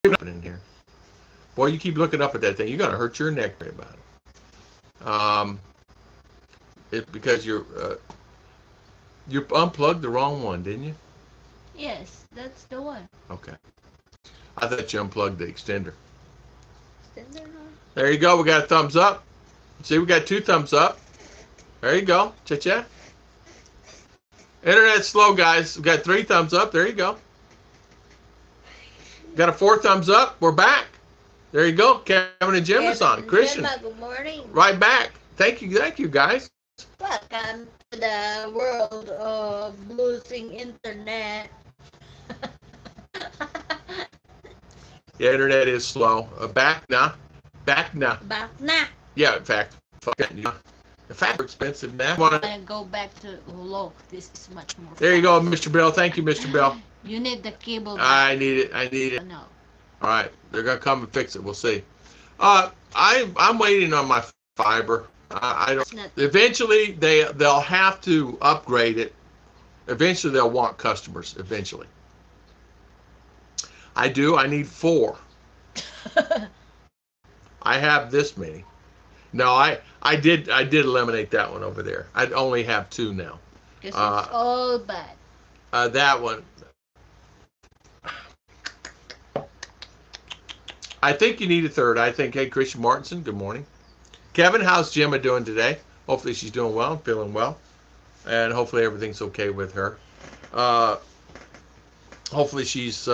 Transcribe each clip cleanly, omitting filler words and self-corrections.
in here. Boy, you keep looking up at that thing. You're gonna hurt your neck about it. It's because you unplugged the wrong one, didn't you? Yes, that's the one. Okay. I thought you unplugged the extender. Extender, no? There you go. We got a thumbs up. See, we got 2 thumbs up. There you go. Cha-cha. Internet's slow, guys. We got 3 thumbs up. There you go. Got a 4 thumbs up. We're back. There you go. Kevin and Jim is on. Christian. Good morning. Right back. Thank you, guys. Welcome to the world of losing internet. Yeah, internet is slow. Back now. Back now. Yeah, in fact, in fact, we're expensive now. I go back to low. This is much more. There you go, Mr. Bill. Thank you, Mr. Bill. You need the cable. I need it. No. All right, they're gonna come and fix it. We'll see. I'm waiting on my fiber. I don't. Eventually, they'll have to upgrade it. Eventually, they'll want customers. Eventually. I do. I need 4. I have this many. No, I did eliminate that one over there. I only have 2 now. Because it's all bad. That one. I think you need a 3rd. I think, hey, Christian Martinson, good morning. Kevin, how's Gemma doing today? Hopefully she's doing well, feeling well. And hopefully everything's okay with her. Hopefully she's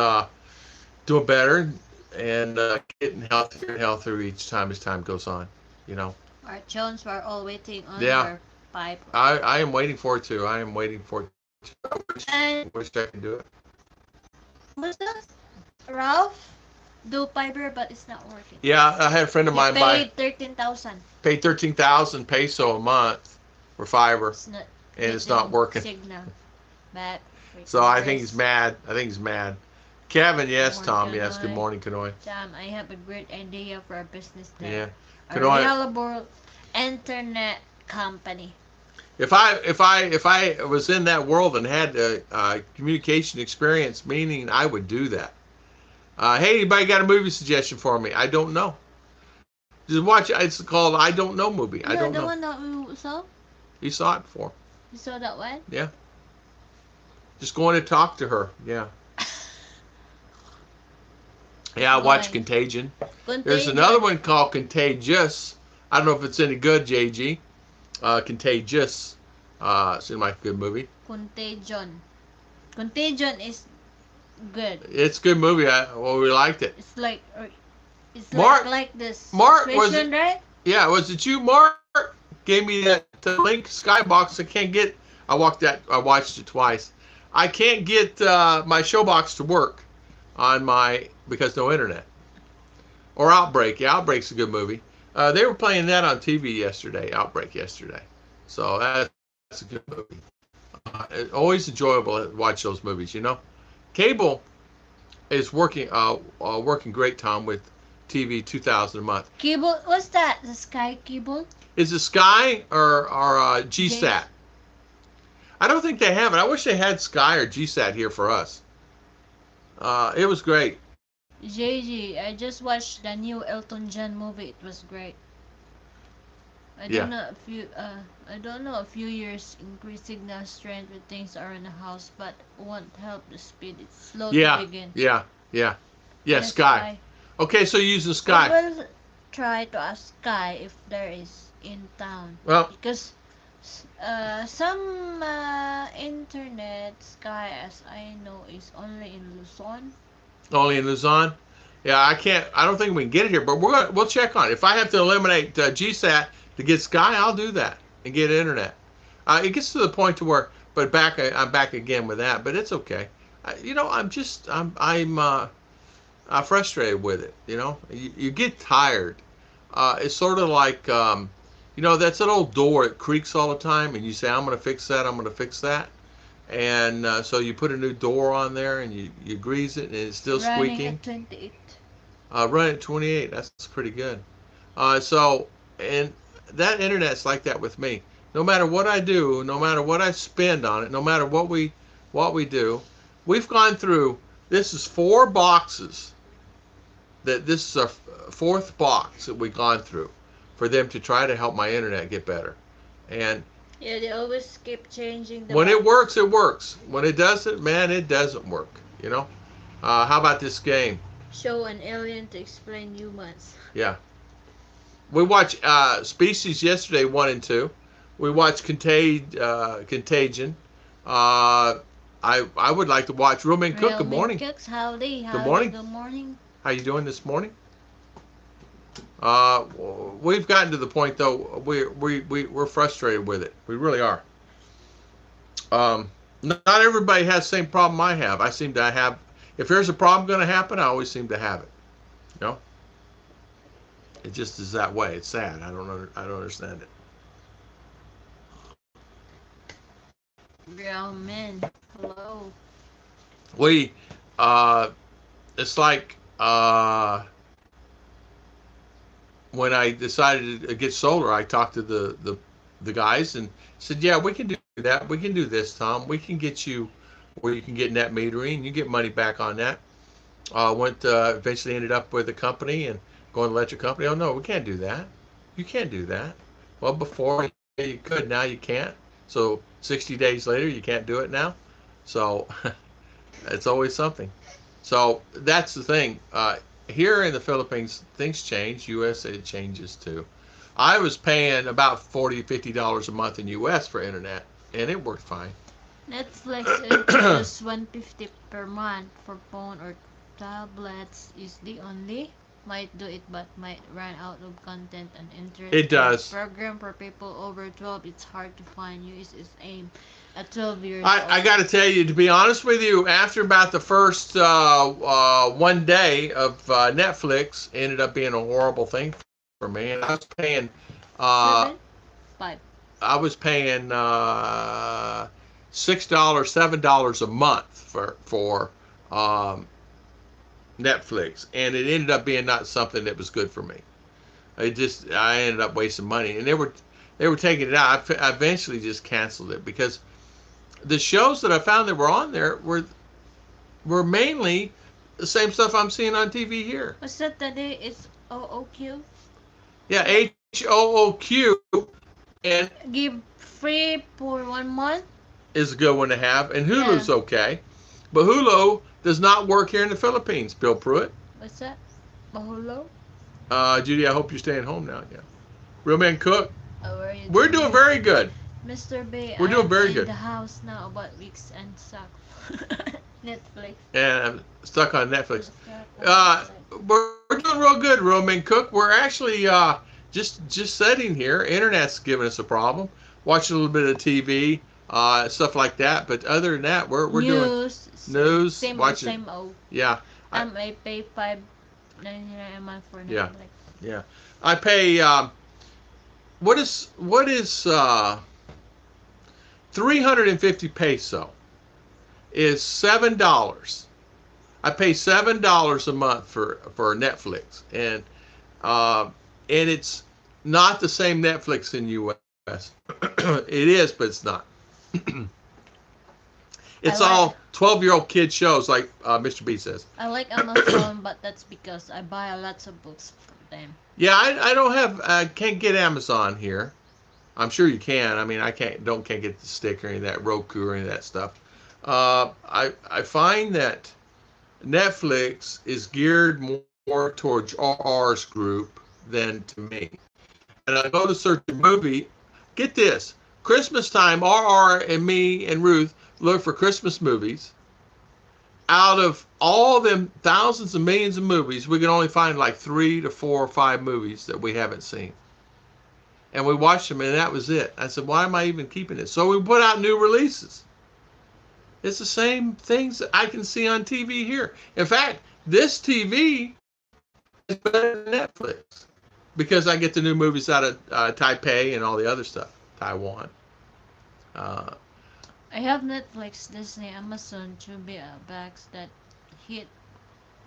doing better and getting healthier and healthier each time as time goes on, you know. Our Jones were all waiting on Yeah. their pipe. I am waiting for it too. I am waiting for it too. I wish I could do it. What's that? Ralph? Do fiber, but it's not working. Yeah, I had a friend of mine paid 13,000. Paid 13,000 peso a month for fiber, and it's not working. Signal. Back. So I think he's mad. Kevin, yes. Tom, yes. Good morning, Kanoy. Tom, I have a great idea for a business there. Yeah. A reliable internet company. If I was in that world and had communication experience, meaning I would do that. Hey, anybody got a movie suggestion for me? I don't know. Just watch it. It's called I Don't Know movie. I don't know. The one that we saw? You saw it before. You saw that one? Yeah. Just going to talk to her. Yeah. Yeah, I watched Contagion. There's another one called Contagious. I don't know if it's any good, JG. Contagious. Seems like a good movie. Contagion. Contagion is good. It's a good movie. We liked it. It's like Mark, like this. Mark, was it, right? Yeah, was it you, Mark? Gave me that link, Skybox. I can't get. I watched it twice. I can't get my Showbox to work on my because no internet. Or Outbreak. Yeah, Outbreak's a good movie. They were playing that on TV yesterday. Outbreak yesterday. So that's a good movie. It's always enjoyable to watch those movies. You know, cable is working great, Tom, with TV 2,000 a month. Cable? What's that? The Sky cable? Is it Sky or GSAT? I don't think they have it. I wish they had Sky or GSAT here for us. It was great. JG, I just watched the new Elton John movie. It was great. I don't know a few years increase signal strength when things are in the house, but won't help the speed. It's slow to begin. Yeah, Sky. Okay, so you're using Sky. I will try to ask Sky if there is in town. Well, because some internet Sky, as I know, is only in Luzon. Only in Luzon? Yeah, I don't think we can get it here, but we'll check on it. If I have to eliminate GSAT to get Sky, I'll do that and get internet. It gets to the point to where, but I'm back again with that, but it's okay. I'm frustrated with it. You know, you get tired. It's sort of like, that's an old door. It creaks all the time, and you say, I'm going to fix that. I'm going to fix that. And so you put a new door on there, and you grease it, and it's still squeaking. Running at 28. Run at 28. That's pretty good. And that internet's like that with me. No matter what I do, no matter what I spend on it, no matter what we do, we've gone through. This is 4 boxes that this is a fourth box that we've gone through for them to try to help my internet get better. And Yeah, they always keep changing the when it box. works, it works. When it doesn't, man, it doesn't work. You know. How about this game? Show an alien to explain humans. Yeah. We watched Species yesterday, 1 and 2. We watched Contagion. Uh, I would like to watch Real Men Cook. Real Good men morning. cooks, howdy, Good howdy, morning. good morning. How you doing this morning? Uh, we've gotten to the point though. We're frustrated with it. We really are. Not everybody has the same problem I have. I seem to have. If there's a problem going to happen, I always seem to have it. You know. It just is that way. It's sad. I don't understand it. Real men, hello. We, it's like when I decided to get solar, I talked to the guys and said, yeah, we can do that. We can do this, Tom. We can get you where you can get net metering. You get money back on that. Eventually ended up with a company and going to electric company. Oh no, we can't do that. You can't do that. Well, before you could, now you can't. So 60 days later, you can't do it now. So it's always something. So that's the thing. Here in the Philippines, things change. U.S. it changes too. I was paying about $40-50 a month in U.S. for internet, and it worked fine. Netflix introduced 150 per month for phone or tablets is the only. Might do it but might run out of content and interest. It does. Program for people over 12. It's hard to find. US is aimed at 12 years I old. got to tell you, to be honest with you, after about the first 1 day of Netflix, ended up being a horrible thing for me. And I was paying, uh, 7? 5. I was paying $6, $7 a month for Netflix, and it ended up being not something that was good for me. I ended up wasting money, and they were taking it out. I eventually just canceled it because the shows that I found that were on there were mainly the same stuff I'm seeing on TV here. What's that today? It's OOQ. Yeah, HOOQ, and Give free for 1 month. is a good one to have, and Yeah. Hulu's okay, but Hulu does not work here in the Philippines. Bill Pruitt. What's that? Maholo? Judy, I hope you're staying home now. Yeah. Real Man Cook. How are you We're doing very good. Mr. Bay, We're doing very I'm good. in the house now about weeks and suck. Netflix. And I'm stuck on Netflix. We're doing real good, Real Man Cook. We're actually just sitting here. Internet's giving us a problem. Watching a little bit of TV, stuff like that. But other than that, we're doing news. Same Watching. same old. Yeah. I pay $5.99 a month for Netflix. Yeah. Yeah. I pay. What is 350 peso is $7. I pay $7 a month for Netflix, and it's not the same Netflix in U.S. It is, but it's not. It's all 12-year-old kid shows, like Mr. B says. I like Amazon, but that's because I buy lots of books from them. Yeah, I can't get Amazon here. I'm sure you can. I mean, I can't get the stick or any of that, Roku or any of that stuff. I find that Netflix is geared more towards RR's group than to me. And I go to search a movie. Get this. Christmas time, RR and me and Ruth look for Christmas movies. Out of all them thousands and millions of movies, we can only find like 3 to 4 or 5 movies that we haven't seen. And we watched them, and that was it. I said, why am I even keeping it? So we put out new releases. It's the same things that I can see on TV here. In fact, this TV is better than Netflix because I get the new movies out of Taipei and all the other stuff, Taiwan. I have Netflix, Disney, Amazon, Tubi, Bax that hit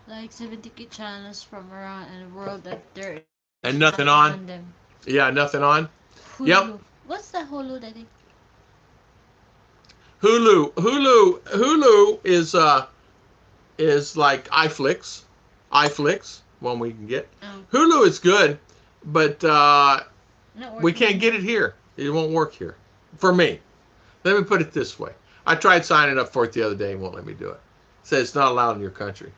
like 70 channels from around the world that there And nothing on? them. Yeah, nothing on? Hulu. Yep. What's the Hulu that Hulu is like iFlix. one we can get. Oh, Hulu is good, but not we working can't get it here. It won't work here for me. Let me put it this way. I tried signing up for it the other day and won't let me do it. It says it's not allowed in your country.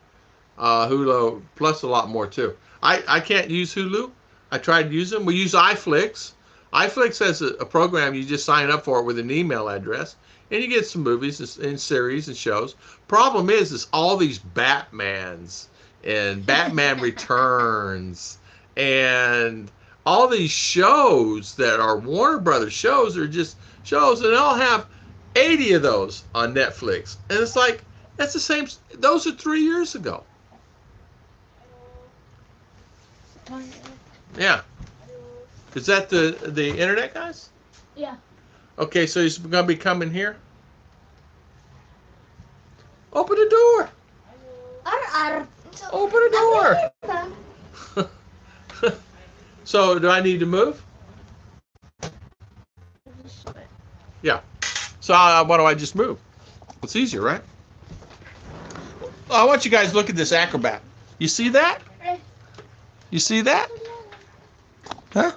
Hulu plus a lot more too. I can't use Hulu. I tried to use them. We use iFlix. iFlix has a program you just sign up for it with an email address, and you get some movies and series and shows. Problem is all these Batmans and Batman Returns and all these shows that are Warner Brothers shows are just shows, and they'll have 80 of those on Netflix, and it's like that's the same. Those are 3 years ago. Yeah. Is that the internet guys? Yeah. Okay, so he's gonna be coming here. Open the door. Open the door. So do I need to move? Yeah. So why do I just move? It's easier, right? I want you guys to look at this Acrobat. You see that? You see that? Huh?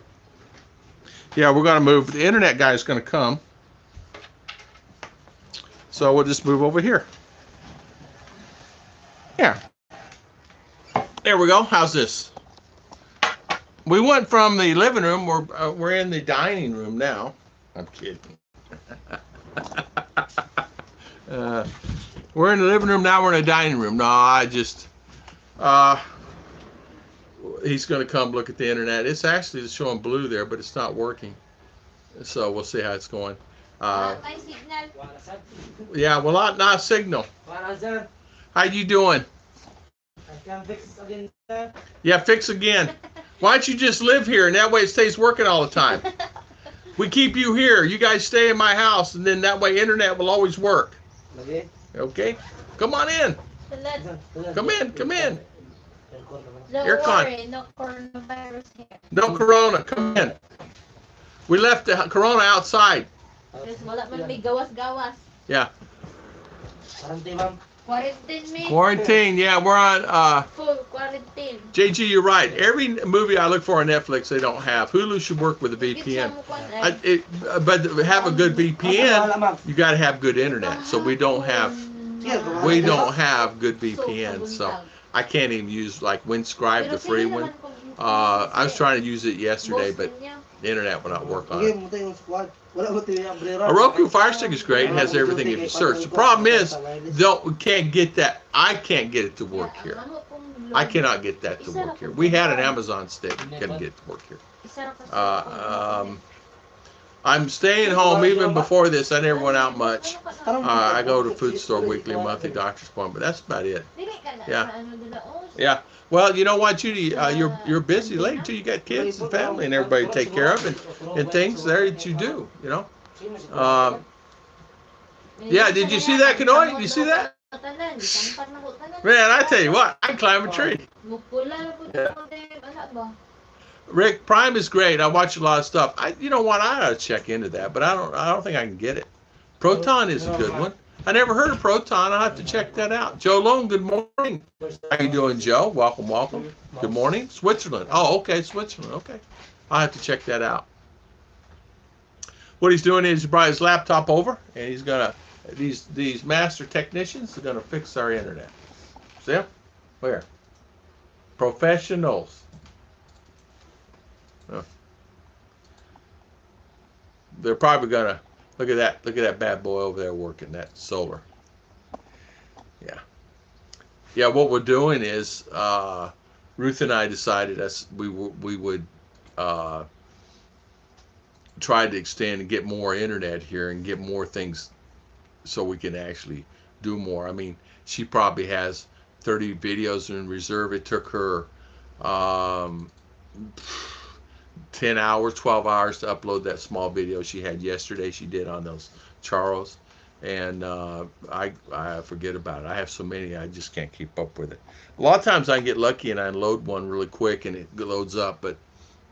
Yeah, we're going to move. The internet guy is going to come. So we'll just move over here. Yeah. There we go. How's this? We went from the living room. We're in the dining room now. I'm kidding. We're in the living room now. We're in the dining room. No, I just... he's going to come look at the internet. It's actually showing blue there, but it's not working. So we'll see how it's going. My signal. Yeah, well, not signal. How you doing? I can fix again, sir. Yeah, fix again. Why don't you just live here, and that way it stays working all the time. We keep you here. You guys stay in my house, and then that way internet will always work. Okay? Okay? Come on in. Come in. Come in. Don't Aircon. worry, no coronavirus here. No corona. Come in. We left the corona outside. Kasi wala man may gawas-gawas. Yeah. Quarantine, ma'am. Quarantine me. Quarantine. Yeah, we're on. Full quarantine. JG, you're right. Every movie I look for on Netflix, they don't have. Hulu should work with a VPN. But to have a good VPN, you got to have good internet. So we don't have good VPN. So I can't even use like Windscribe, the free one. I was trying to use it yesterday, but the internet will not work on it. A Roku Fire Stick is great. It has everything if you search. The problem is, we can't get that. I can't get it to work here. I cannot get that to work here. We had an Amazon stick. Couldn't get it to work here. I'm staying home. Even before this, I never went out much. I go to food store weekly, monthly, doctor's appointment. But that's about it. Yeah. Yeah. Well, you know what, Judy? You're busy lady too. You got kids and family and everybody to take care of and things there that you do. You know. Yeah. Did you see that canoe? You see that? Man, I tell you what, I can climb a tree. Yeah. Rick, Prime is great. I watch a lot of stuff. You know what? I ought to check into that, but I don't think I can get it. Proton is a good one. I never heard of Proton. I'll have to check that out. Joe Lone, good morning. How you doing, Joe? Welcome, welcome. Good morning. Switzerland. Oh, okay, Switzerland. Okay. I'll have to check that out. What he's doing is he brought his laptop over, and he's gonna these master technicians are gonna fix our internet. See them? Where? Professionals. They're probably gonna look at that bad boy over there working that solar. Yeah. What we're doing is Ruth and I decided we would try to extend and get more internet here and get more things so we can actually do more. I mean, she probably has 30 videos in reserve. It took her 10 hours, 12 hours to upload that small video she had yesterday. She did on those Charles, and I forget about it. I have so many, I just can't keep up with it. A lot of times I get lucky and I load one really quick and it loads up, but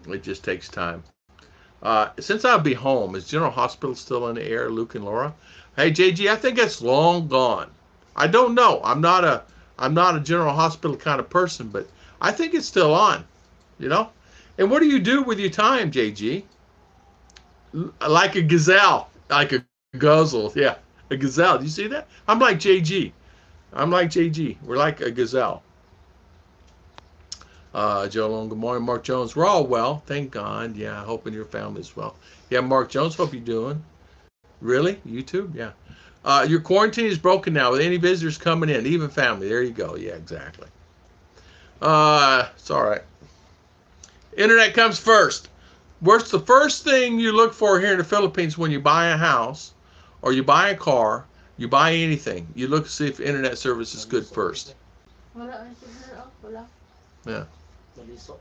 it just takes time. Since I'll be home, is General Hospital still in the air, Luke and Laura? Hey, JG, I think it's long gone. I don't know. I'm not a General Hospital kind of person, but I think it's still on, you know. And what do you do with your time, JG? Like a gazelle, like a guzzle. Yeah, a gazelle. Do you see that? I'm like JG. I'm like JG. We're like a gazelle. Joe Long, good morning. Mark Jones, we're all well, thank God. Yeah, hoping your family's well. Yeah, Mark Jones, hope you're doing. Really? YouTube? Yeah. Your quarantine is broken now with any visitors coming in, even family. There you go. Yeah, exactly. It's all right. Internet comes first. What's the first thing you look for here in the Philippines when you buy a house or you buy a car, you buy anything? You look to see if internet service is good first. Yeah. Maliso.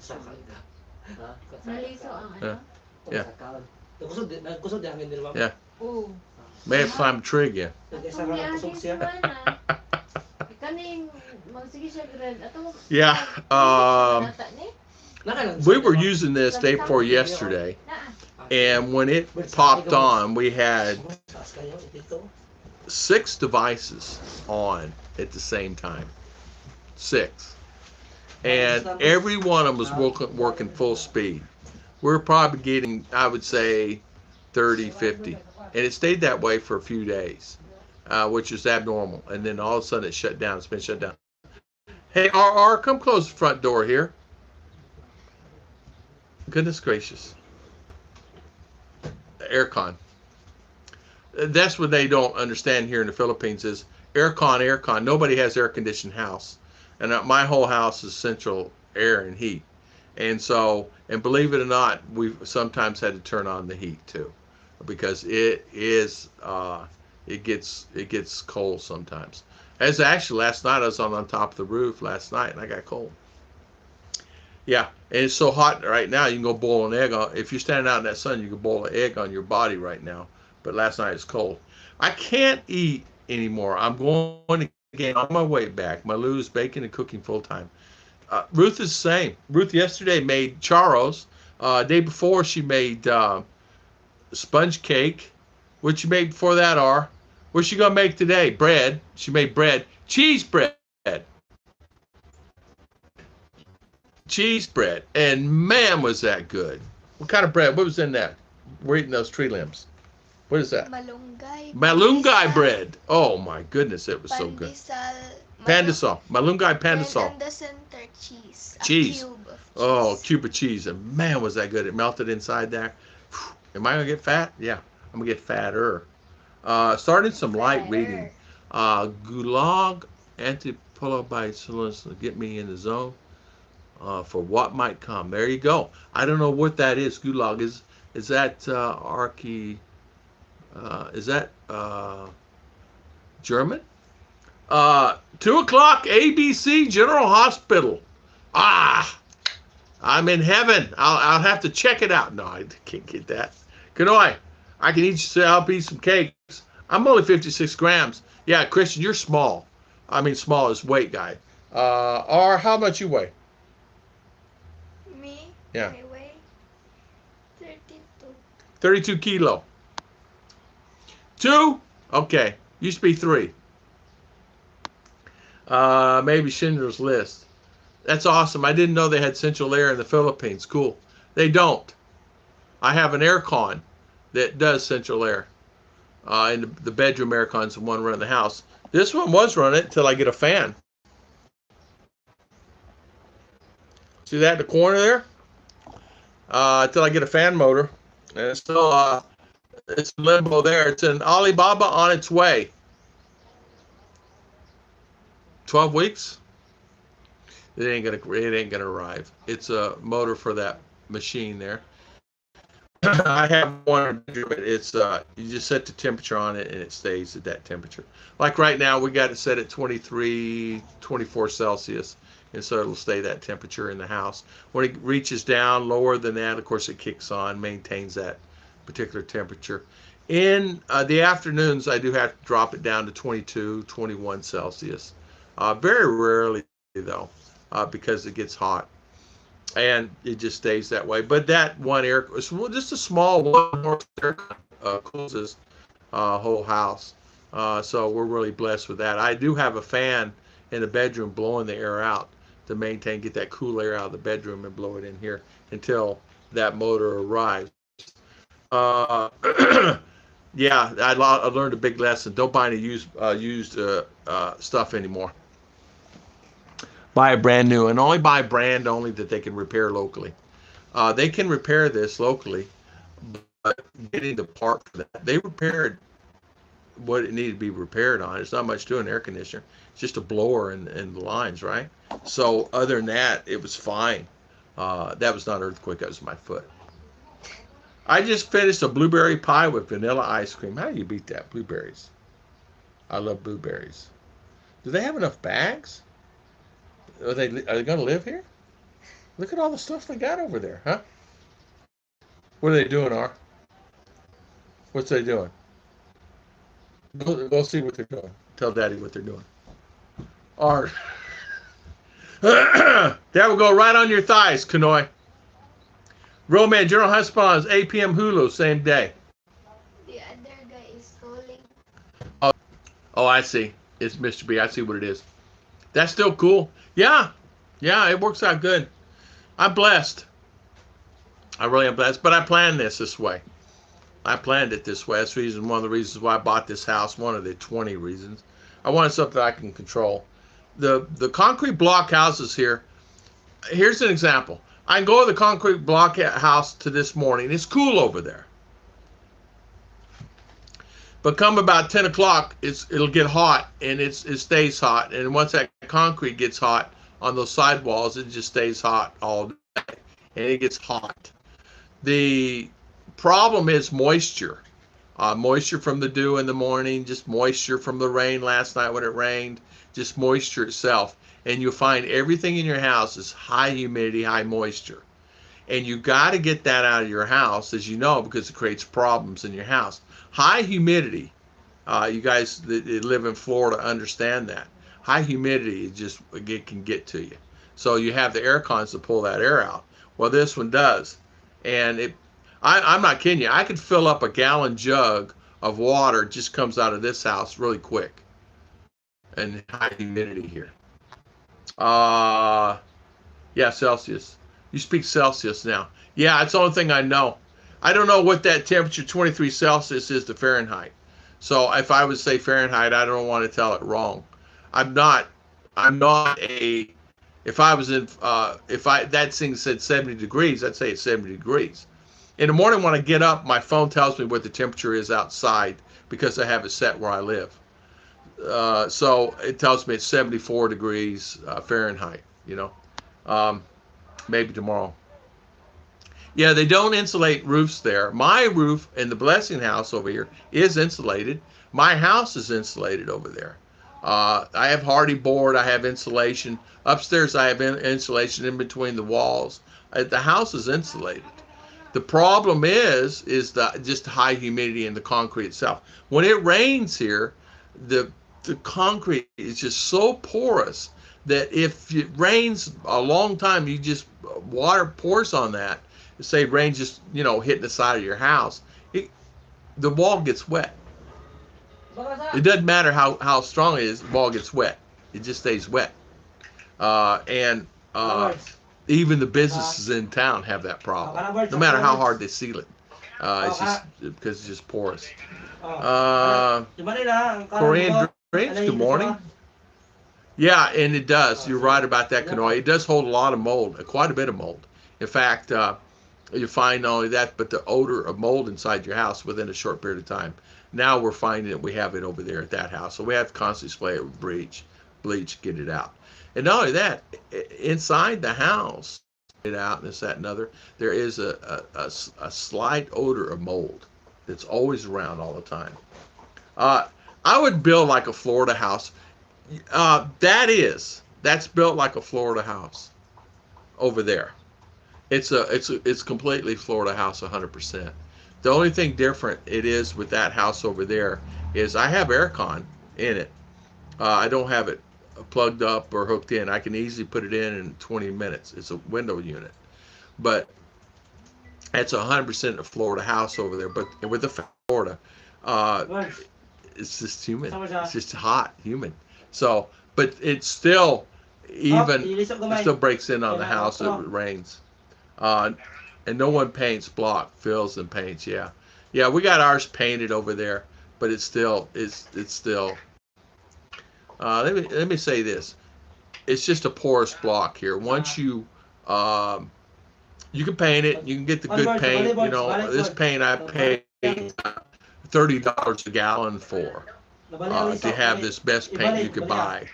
Sa karga. Ha? Naliso ang Yeah. ano? Yeah. Nagkusod di hangin nila. Yeah. Oo. May have climbed a tree again. Nag-isa ka kusog siya. Kaning magsige siya grad ato. Yeah. Nata ni? We were using this day before yesterday, and when it popped on, we had 6 devices on at the same time. 6. And every one of them was working full speed. We're probably getting, I would say, 30, 50. And it stayed that way for a few days, which is abnormal. And then all of a sudden it shut down. It's been shut down. Hey, RR, come close the front door here. Goodness gracious. Aircon. That's what they don't understand here in the Philippines is aircon. Nobody has air-conditioned house. And my whole house is central air and heat. And so, and believe it or not, we've sometimes had to turn on the heat too, because it gets cold sometimes. As actually last night, I was on top of the roof last night and I got cold. Yeah, and it's so hot right now, you can go boil an egg. If you're standing out in that sun, you can boil an egg on your body right now. But last night it's cold. I can't eat anymore. I'm going to gain all my weight back. My lose baking and cooking full time. Ruth is the same. Ruth yesterday made charros. Day before she made sponge cake. What she made before that are? What's she gonna make today? Bread. She made bread. Cheese bread. Cheese bread. And man, was that good. What kind of bread? What was in that? We're eating those tree limbs. What is that? Malunggay. Malunggay bread. Oh my goodness, it was so good. Pandesal. Malunggay pandesal. And the center cheese. Cheese. A cube of cheese. Oh, cube of cheese. And man, was that good. It melted inside there. Whew. Am I going to get fat? Yeah, I'm going to get fatter. Started some light reading. Gulag antipolobicillus. Get me in the zone for what might come. There you go. I don't know what that is. Gulag. Is that archy? Is that German? 2 o'clock, ABC General Hospital. I'm in heaven. I'll have to check it out. No, I can't get that. Kanoi, I can help eat some cakes. I'm only 56 grams. Yeah, Christian, you're small. I mean, small is weight guide. Or how much you weigh? Me? Yeah. I weigh 32. 32 kilo. 2? Okay. Used to be 3. Maybe Schindler's List. That's awesome. I didn't know they had central air in the Philippines. Cool. They don't. I have an aircon that does central air. And the bedroom aircon's the one running the house. This one was running until I get a fan. See that in the corner there? Until I get a fan motor. And it's still it's limbo there. It's in Alibaba on its way. 12 weeks? It ain't gonna arrive. It's a motor for that machine there. I have one. It's you just set the temperature on it and it stays at that temperature. Like right now, we got it set at 23, 24 Celsius, and so it'll stay that temperature in the house. When it reaches down lower than that, of course, it kicks on, maintains that particular temperature. In the afternoons, I do have to drop it down to 22, 21 Celsius. Very rarely, though, because it gets hot. And it just stays that way. But that one air, just a small one air cools this whole house. So we're really blessed with that. I do have a fan in the bedroom blowing the air out. to maintain, get that cool air out of the bedroom and blow it in here until that motor arrives. Uh, yeah, I learned a big lesson. Don't buy any used stuff anymore. Buy a brand new, and only buy brand only that they can repair locally. They can repair this locally, but getting the part for that, they repaired what it needed to be repaired on. It's not much to an air conditioner. It's just a blower and the lines, right? So other than that, it was fine. That was not an earthquake. That was my foot. I just finished a blueberry pie with vanilla ice cream. How do you beat that? Blueberries. I love blueberries. Do they have enough bags? Are they going to live here? Look at all the stuff they got over there, huh? What are they doing, R? What's they doing? Go see what they're doing. Tell Daddy what they're doing. R. That will go right on your thighs, Kanoi. Roman, General Hospital is 8 p.m. Hulu, same day. The other guy is calling. Oh, I see. It's Mr. B. I see what it is. That's still cool. Yeah. Yeah, it works out good. I'm blessed. I really am blessed. But I planned this way. I planned it this way. That's one of the reasons why I bought this house. One of the 20 reasons. I wanted something I can control. The concrete block houses here. Here's an example. I can go to the concrete block house to this morning. It's cool over there. But come about 10 o'clock, it'll get hot, and it stays hot. And once that concrete gets hot on those sidewalls, it just stays hot all day, and it gets hot. The problem is moisture. Moisture from the dew in the morning, just moisture from the rain last night when it rained, just moisture itself. And you'll find everything in your house is high humidity, high moisture. And you got to get that out of your house, as you know, because it creates problems in your house. High humidity, you guys that live in Florida understand that. High humidity, it can get to you. So you have the air cons to pull that air out. Well, this one does. And I'm not kidding you. I could fill up a gallon jug of water, just comes out of this house really quick. And high humidity here. Yeah, Celsius. You speak Celsius now. Yeah, it's the only thing I know. I don't know what that temperature 23 Celsius is to Fahrenheit. So if I would say Fahrenheit, I don't want to tell it wrong. I'm not a, if I was in, that thing said 70 degrees, I'd say it's 70 degrees. In the morning when I get up, my phone tells me what the temperature is outside because I have it set where I live. So it tells me it's 74 degrees Fahrenheit, you know. Maybe tomorrow. Yeah, they don't insulate roofs there. My roof in the Blessing House over here is insulated. My house is insulated over there. I have hardy board. I have insulation. Upstairs, I have insulation in between the walls. The house is insulated. The problem is just high humidity in the concrete itself. When it rains here, the concrete is just so porous that if it rains a long time, water pours on that. Say rain just, hitting the side of your house, the wall gets wet. It doesn't matter how strong it is, the wall gets wet. It just stays wet. And even the businesses in town have that problem, no matter how hard they seal it. It's just because it's just porous. Korean drinks, good morning. Yeah, and it does. You're right about that, Kanoi. It does hold a lot of mold, quite a bit of mold. In fact, you find not only that, but the odor of mold inside your house within a short period of time. Now we're finding that we have it over there at that house. So we have to constantly spray it with bleach, get it out. And not only that, inside the house, get out and this, that, and other, there is a slight odor of mold that's always around all the time. I would build like a Florida house. That's built like a Florida house over there. It's completely Florida house 100%. The only thing different it is with that house over there is I have aircon in it. I don't have it plugged up or hooked in. I can easily put it in 20 minutes. It's a window unit. But it's 100% a Florida house over there. But with the Florida, it's just humid. It's just hot, humid. So, but it's still, even it still breaks in on the house if it rains. And no one paints block, fills and paints. Yeah, yeah, we got ours painted over there, but it's still it's still. Let me say this: it's just a porous block here. Once you can paint it, you can get the good paint. You know, this paint I paid $30 a gallon for to have this best paint you could buy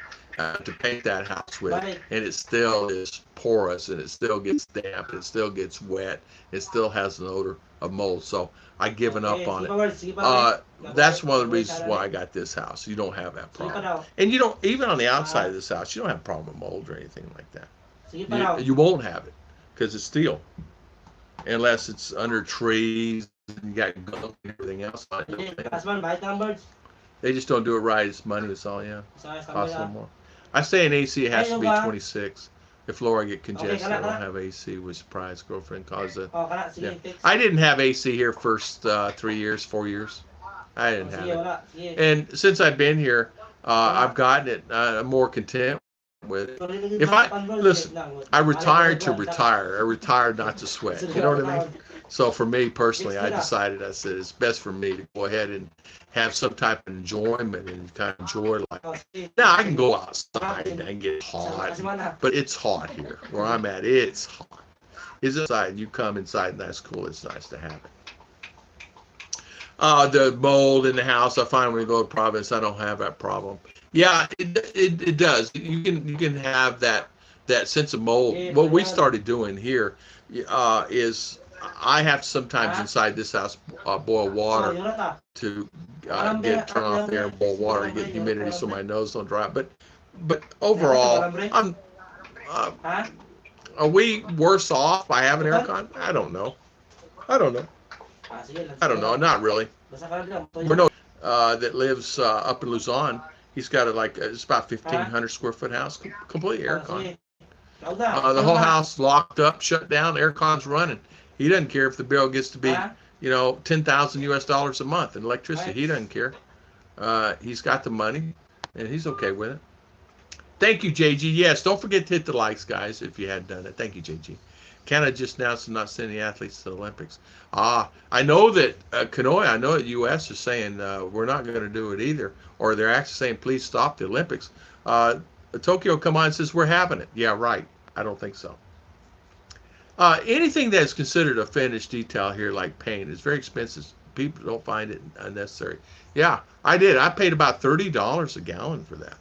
to paint that house with, and it still is porous, and it still gets damp, it still gets wet, it still has an odor of mold. So I've given up on it. That's one of the reasons why I got this house. You don't have that problem, and you don't even on the outside of this house. You don't have a problem with mold or anything like that. You won't have it because it's steel, unless it's under trees and you got gunk and everything else on it. They just don't do it right. It's money. It's all. Yeah, costs a little more. I say an AC has to be 26. If Laura get congested, I don't have AC. Was surprised girlfriend caused it. Yeah. I didn't have AC here first 3 years, 4 years. I didn't have it. And since I've been here, I've gotten it. I'm more content with it. If I listen, I retired to retire. I retired not to sweat. You know what I mean? So for me personally, I decided, I said it's best for me to go ahead and have some type of enjoyment and kind of enjoy life. Now I can go outside and get hot, but it's hot here where I'm at. It's hot. It's inside. You come inside and that's cool. It's nice to have it. The mold in the house, I find when you go to Providence, I don't have that problem. Yeah, it does. You can have that sense of mold. What we started doing here is I have to sometimes inside this house boil water to turn off the air and boil water to get humidity so my nose don't dry. But overall, are we worse off by having aircon? I don't know. I don't know. Not really. We're no that lives up in Luzon. He's got it's about 1,500 square foot house, completely aircon. The whole house locked up, shut down, aircon's running. He doesn't care if the bill gets to be, $10,000 a month in electricity. He doesn't care. He's got the money, and he's okay with it. Thank you, JG. Yes, don't forget to hit the likes, guys, if you hadn't done it. Thank you, JG. Canada just announced they're not sending athletes to the Olympics. I know that Canoe, I know that U.S. is saying we're not going to do it either, or they're actually saying please stop the Olympics. Tokyo come on and says we're having it. Yeah, right. I don't think so. Anything that's considered a finished detail here, like paint, is very expensive. People don't find it unnecessary. Yeah, I did. I paid about $30 a gallon for that.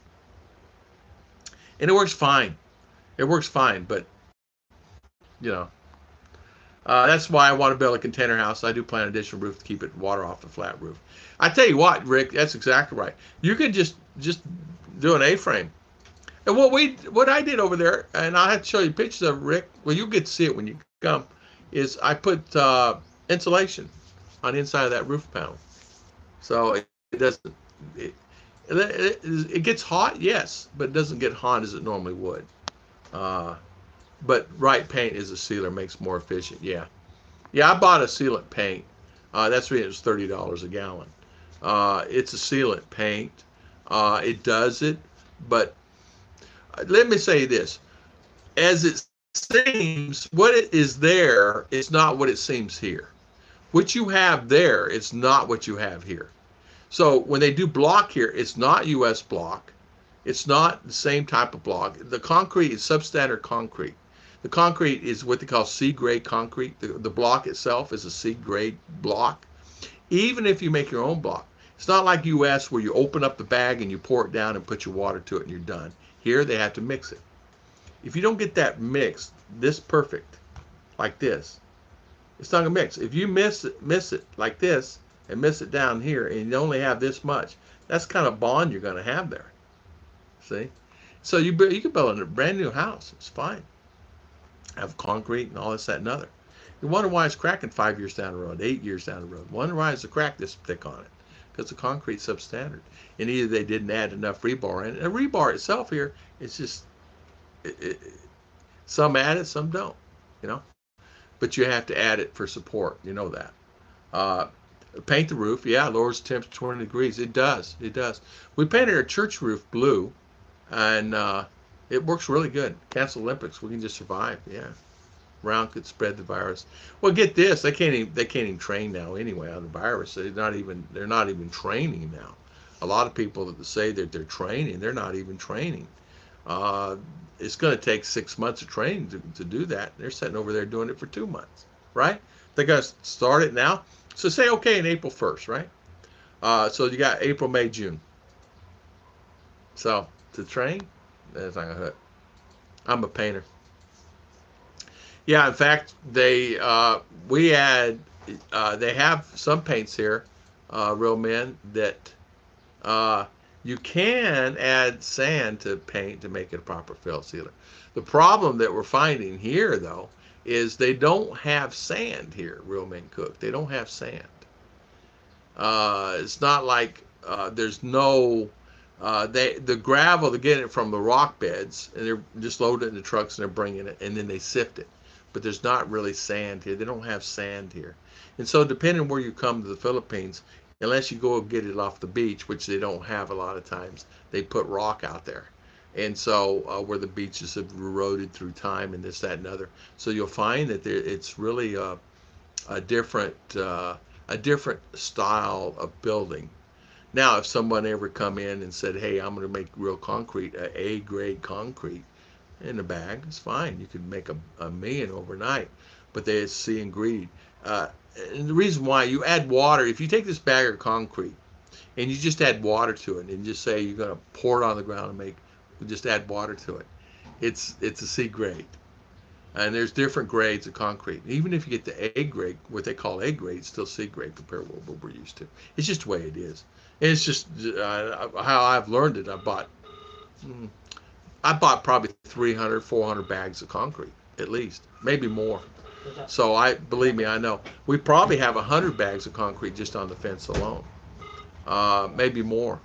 And it works fine. It works fine, but, that's why I want to build a container house. I do plan an additional roof to keep it water off the flat roof. I tell you what, Rick, that's exactly right. You could just do an A-frame. And what I did over there, and I'll have to show you pictures of it, Rick. Well, you'll get to see it when you come. Is I put insulation on the inside of that roof panel, so it doesn't. It gets hot, yes, but it doesn't get hot as it normally would. But right paint is a sealer, makes more efficient. Yeah. I bought a sealant paint. That's the reason it was $30 a gallon. It's a sealant paint. It does it, but let me say this: as it seems, what it is there is not what it seems here. What you have there is not what you have here. So when they do block here, it's not U.S. block. It's not the same type of block. The concrete is substandard concrete. The concrete is what they call C-grade concrete. The block itself is a C-grade block. Even if you make your own block, it's not like U.S. where you open up the bag and you pour it down and put your water to it and you're done. Here they have to mix it. If you don't get that mixed, this perfect, like this, it's not gonna mix. If you miss it like this and miss it down here and you only have this much, that's the kind of bond you're gonna have there. See? So you can build a brand new house. It's fine. Have concrete and all this, that, and other. You wonder why it's cracking 5 years down the road, 8 years down the road. Wonder why it's a crack this thick on it. Because the concrete's substandard. And either they didn't add enough rebar in it. And rebar itself here, it's just, some add it, some don't, But you have to add it for support, you know that. Paint the roof, yeah, lowers temperature 20 degrees. It does. We painted our church roof blue, and It works really good. Cancel Olympics. We can just survive. Yeah. Round could spread the virus. Well, get this. They can't even train now anyway on the virus. They're not even training now. A lot of people that say that they're training, they're not even training. Uh, it's going to take 6 months of training to do that. They're sitting over there doing it for 2 months, right? They're going to start it now. So say, okay, in April 1st, right? So you got April, May, June. So to train, that's not going to hurt. I'm a painter. Yeah, in fact, they have some paints here, Real Men, that you can add sand to paint to make it a proper fill sealer. The problem that we're finding here, though, is they don't have sand here. Real Men Cook. They don't have sand. It's not like there's no. The gravel, they're getting it from the rock beds, and they're just loading it in the trucks and they're bringing it, and then they sift it. But there's not really sand here. They don't have sand here. And so depending where you come to the Philippines, unless you go get it off the beach, which they don't have a lot of times, they put rock out there. And so where the beaches have eroded through time and this, that, and other. So you'll find that it's really a different style of building. Now, if someone ever come in and said, hey, I'm going to make real concrete, A-grade concrete, in a bag, it's fine. You could make a million overnight, but they see and greed. And the reason why, you add water, if you take this bag of concrete and you just add water to it and just say you're going to pour it on the ground and just add water to it, it's a C grade. And there's different grades of concrete. Even if you get the A grade, what they call A grade, it's still C grade compared to what we're used to. It's just the way it is. And it's just how I've learned it. I bought probably 300, 400 bags of concrete, at least, maybe more. So believe me, I know. We probably have 100 bags of concrete just on the fence alone, maybe more.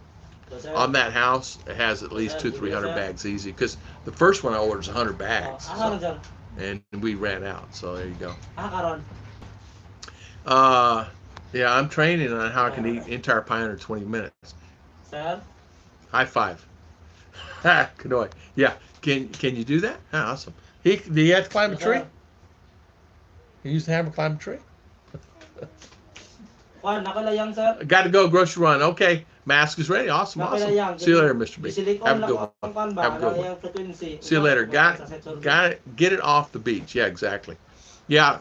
On that house, it has at least 200-300 bags easy, because the first one I ordered is 100 bags, and we ran out. So there you go. Yeah, I'm training on how I can eat entire pie under 20 minutes. Sir? High five. Kanoy. Yeah. Can you do that? Ah, awesome. Do you have to climb a tree? You use the hammer to climb a tree? Got to go grocery run. Okay. Mask is ready. Awesome. Awesome. See you later, Mr. B. Have a good one. Have a good one. See you later. Got it. Get it off the beach. Yeah, exactly. Yeah.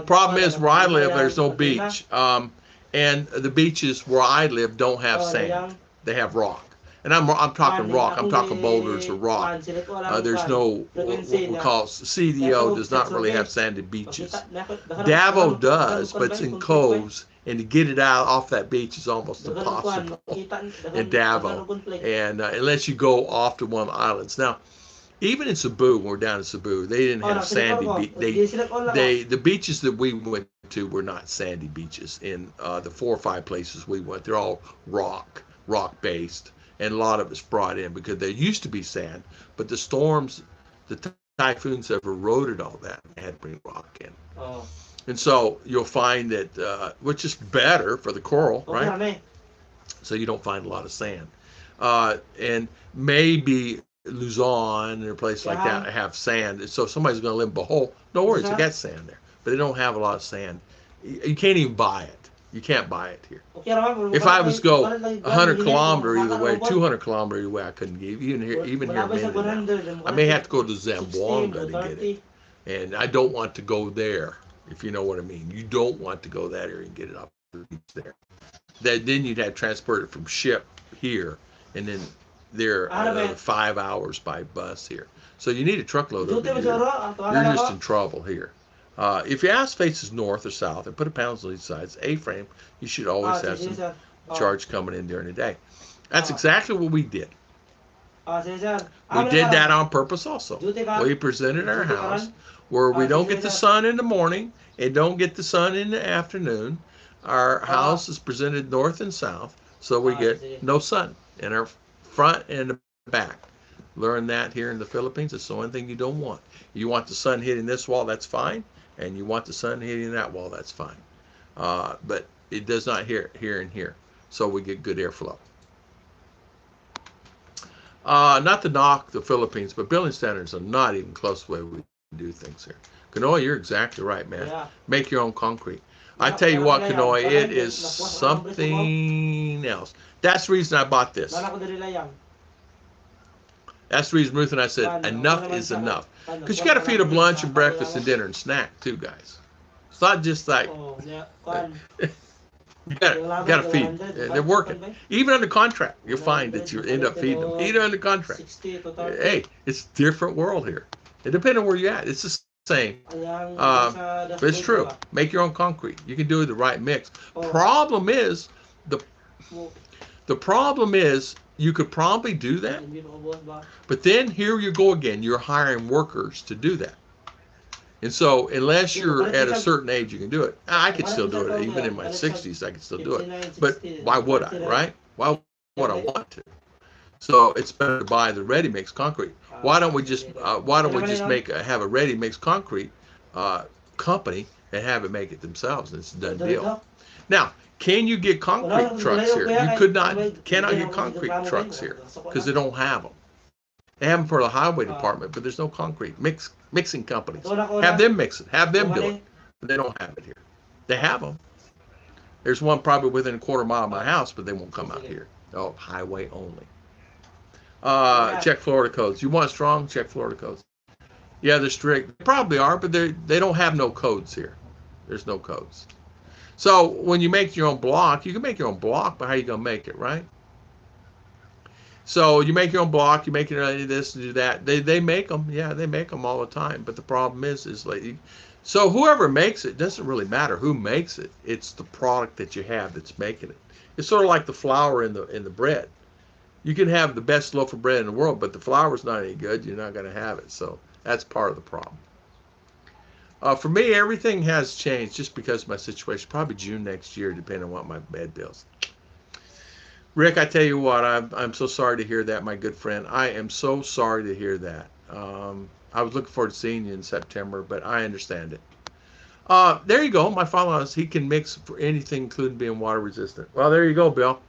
Problem is, where I live, there's no beach. And the beaches where I live don't have sand. They have rock. And I'm talking rock. I'm talking boulders or rock. There's no, what we call CDO does not really have sandy beaches. Davao does, but it's in coves. And to get it out off that beach is almost impossible in Davao. And unless you go off to one of the islands. Now, even in Cebu, when we're down in Cebu, they didn't have sandy beach. The beaches that we went to were not sandy beaches. In the 4 or 5 places we went, they're all rock based, and a lot of it's brought in because there used to be sand, but the storms, the typhoons have eroded all that. They had to bring rock in. Oh. And so you'll find that, which is better for the coral, right? So you don't find a lot of sand. And maybe Luzon and a place like that have sand. So if somebody's going to live in Bohol, no worries, they got sand there. But they don't have a lot of sand. You can't even buy it. You can't buy it here. If I was to go 100 kilometers either way, 200 kilometers either way, I couldn't get it. Even here in Mindanao. I may have to go to Zamboanga to get it. And I don't want to go there, if you know what I mean. You don't want to go that area and get it off the beach there. Then you'd have to transport it from ship here, and then there 5 hours by bus here. So you need a truckload over here. You're just in trouble here. If your house faces north or south and put a panels on each sides, A-frame, you should always have some charge coming in during the day. That's exactly what we did. We did that on purpose also. We presented our house where we don't get the sun in the morning and don't get the sun in the afternoon. Our house is presented north and south, so we get no sun in our front and the back. Learn that here in the Philippines. It's the only thing you don't want. You want the sun hitting this wall, that's fine. And you want the sun hitting that wall, that's fine. But it does not here and here. So we get good airflow. Not to knock the Philippines, but building standards are not even close to the way we do things here. Kanoy, you're exactly right, man. Yeah. Make your own concrete. I Yeah, tell you pero what, wala yan. Kanoy, Baka it hindi, is napuwas ako ng something else. That's the reason I bought this. Bala ko diri layang. That's the reason Ruth and I said Paano? enough Ako naman is sa- enough. paano? Because you got to Kuwan feed lang them ako lunch sa and breakfast kakulangan. and dinner and snack too, guys. It's not just like Oh, yeah. Kuwan. you got to feed. They're working. Even under contract, you'll find that you end up feeding them. Even under contract. 60 to 30. Hey, it's a different world here. It depends on where you're at. It's the same. Ayan, But sa it's true. dashboard Make your own concrete. You can do the right mix. Oh. Problem is ba? the problem is you could probably do that, Hindi makabuhat ba? but then here you go again. You're hiring workers to do that. And so unless you're at a certain age, you can do it. I could still do it. Even in my 60s, I could still do it. But why would I, right? Why would I want to? So it's better to buy the ready-mix concrete. Why don't we just have a ready-mix concrete company and have it make it themselves? And it's a done deal. Now, can you get concrete trucks here? You cannot get concrete trucks here because they don't have them. They have them for the highway department, but there's no concrete mixing companies. Have them mix it. Have them do it. But they don't have it here. They have them. There's one probably within a quarter mile of my house, but they won't come out here. Oh, highway only. Check Florida codes. You want strong? Check Florida codes. Yeah, they're strict. They probably are, but they don't have no codes here. There's no codes. So when you make your own block, you can make your own block, but how are you going to make it, right? So you make your own block, you make your own this, do that. They make them. Yeah, they make them all the time. But the problem is like, so whoever makes it, doesn't really matter who makes it. It's the product that you have that's making it. It's sort of like the flour in the bread. You can have the best loaf of bread in the world, but the flour's not any good. You're not going to have it. So that's part of the problem. For me, everything has changed just because of my situation. Probably June next year, depending on what my bed bills. Rick, I tell you what, I'm so sorry to hear that, my good friend. I am so sorry to hear that. I was looking forward to seeing you in September, but I understand it. There you go. My father-in-law, he can mix for anything, including being water resistant. Well, there you go, Bill.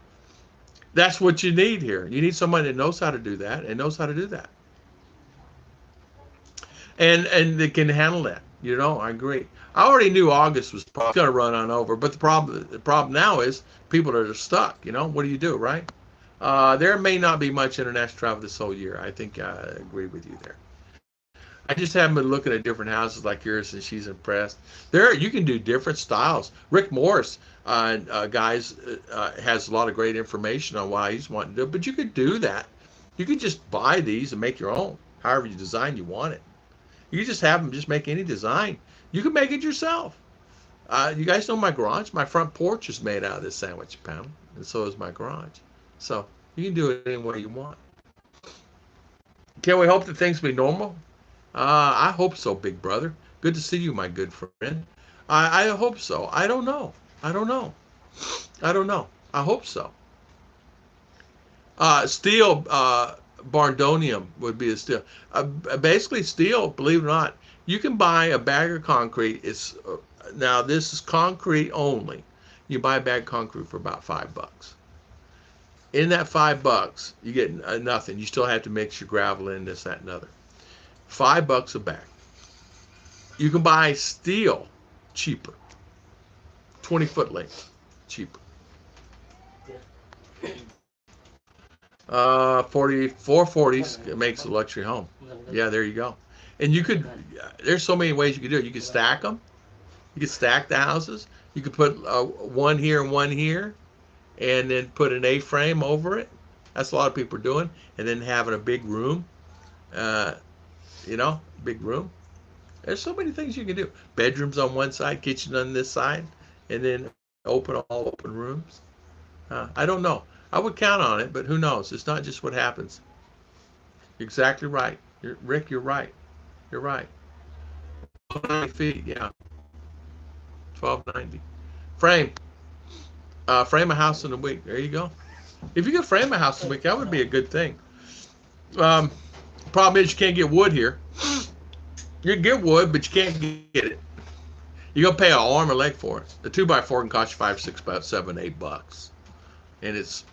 That's what you need here. You need somebody that knows how to do that and knows how to do that. And they can handle that. You know, I agree. I already knew August was probably going to run on over, but the problem now is people are stuck. You know, what do you do, right? There may not be much international travel this whole year. I think I agree with you there. I just haven't been looking at different houses like yours, and she's impressed. There, you can do different styles. Rick Morris, guys, has a lot of great information on why he's wanting to do it, but you could do that. You could just buy these and make your own, however you design you want it. You just have them just make any design. You can make it yourself. You guys know my garage? My front porch is made out of this sandwich panel, and so is my garage. So you can do it any way you want. Can we hope that things will be normal? I hope so, big brother. Good to see you, my good friend. I hope so. I don't know. I don't know. I hope so. Steel, Barndonium would be a steel. Basically, steel, believe it or not, you can buy a bag of concrete. It's now this is concrete only. You buy a bag of concrete for about $5. In that $5, you get nothing. You still have to mix your gravel in, this, that, and other. $5 a bag. You can buy steel cheaper. 20-foot length cheaper. 440s, it makes a luxury home. Yeah, there you go. And you could, there's so many ways you could do it. You could stack them. You could stack the houses. You could put one here and one here, and then put an A-frame over it. That's a lot of people are doing. And then having a big room, you know, big room. There's so many things you can do. Bedrooms on one side, kitchen on this side, and then all open rooms. I don't know. I would count on it, but who knows? It's not just what happens. You're exactly right. Rick, you're right. You're right. 1290 feet, yeah. 1290. Frame. Frame a house in a week. There you go. If you could frame a house in a week, that would be a good thing. Problem is you can't get wood here. You can get wood, but you can't get it. You're going to pay an arm and leg for it. The 2x4 can cost you $5, $6, about $7, $8. And it's,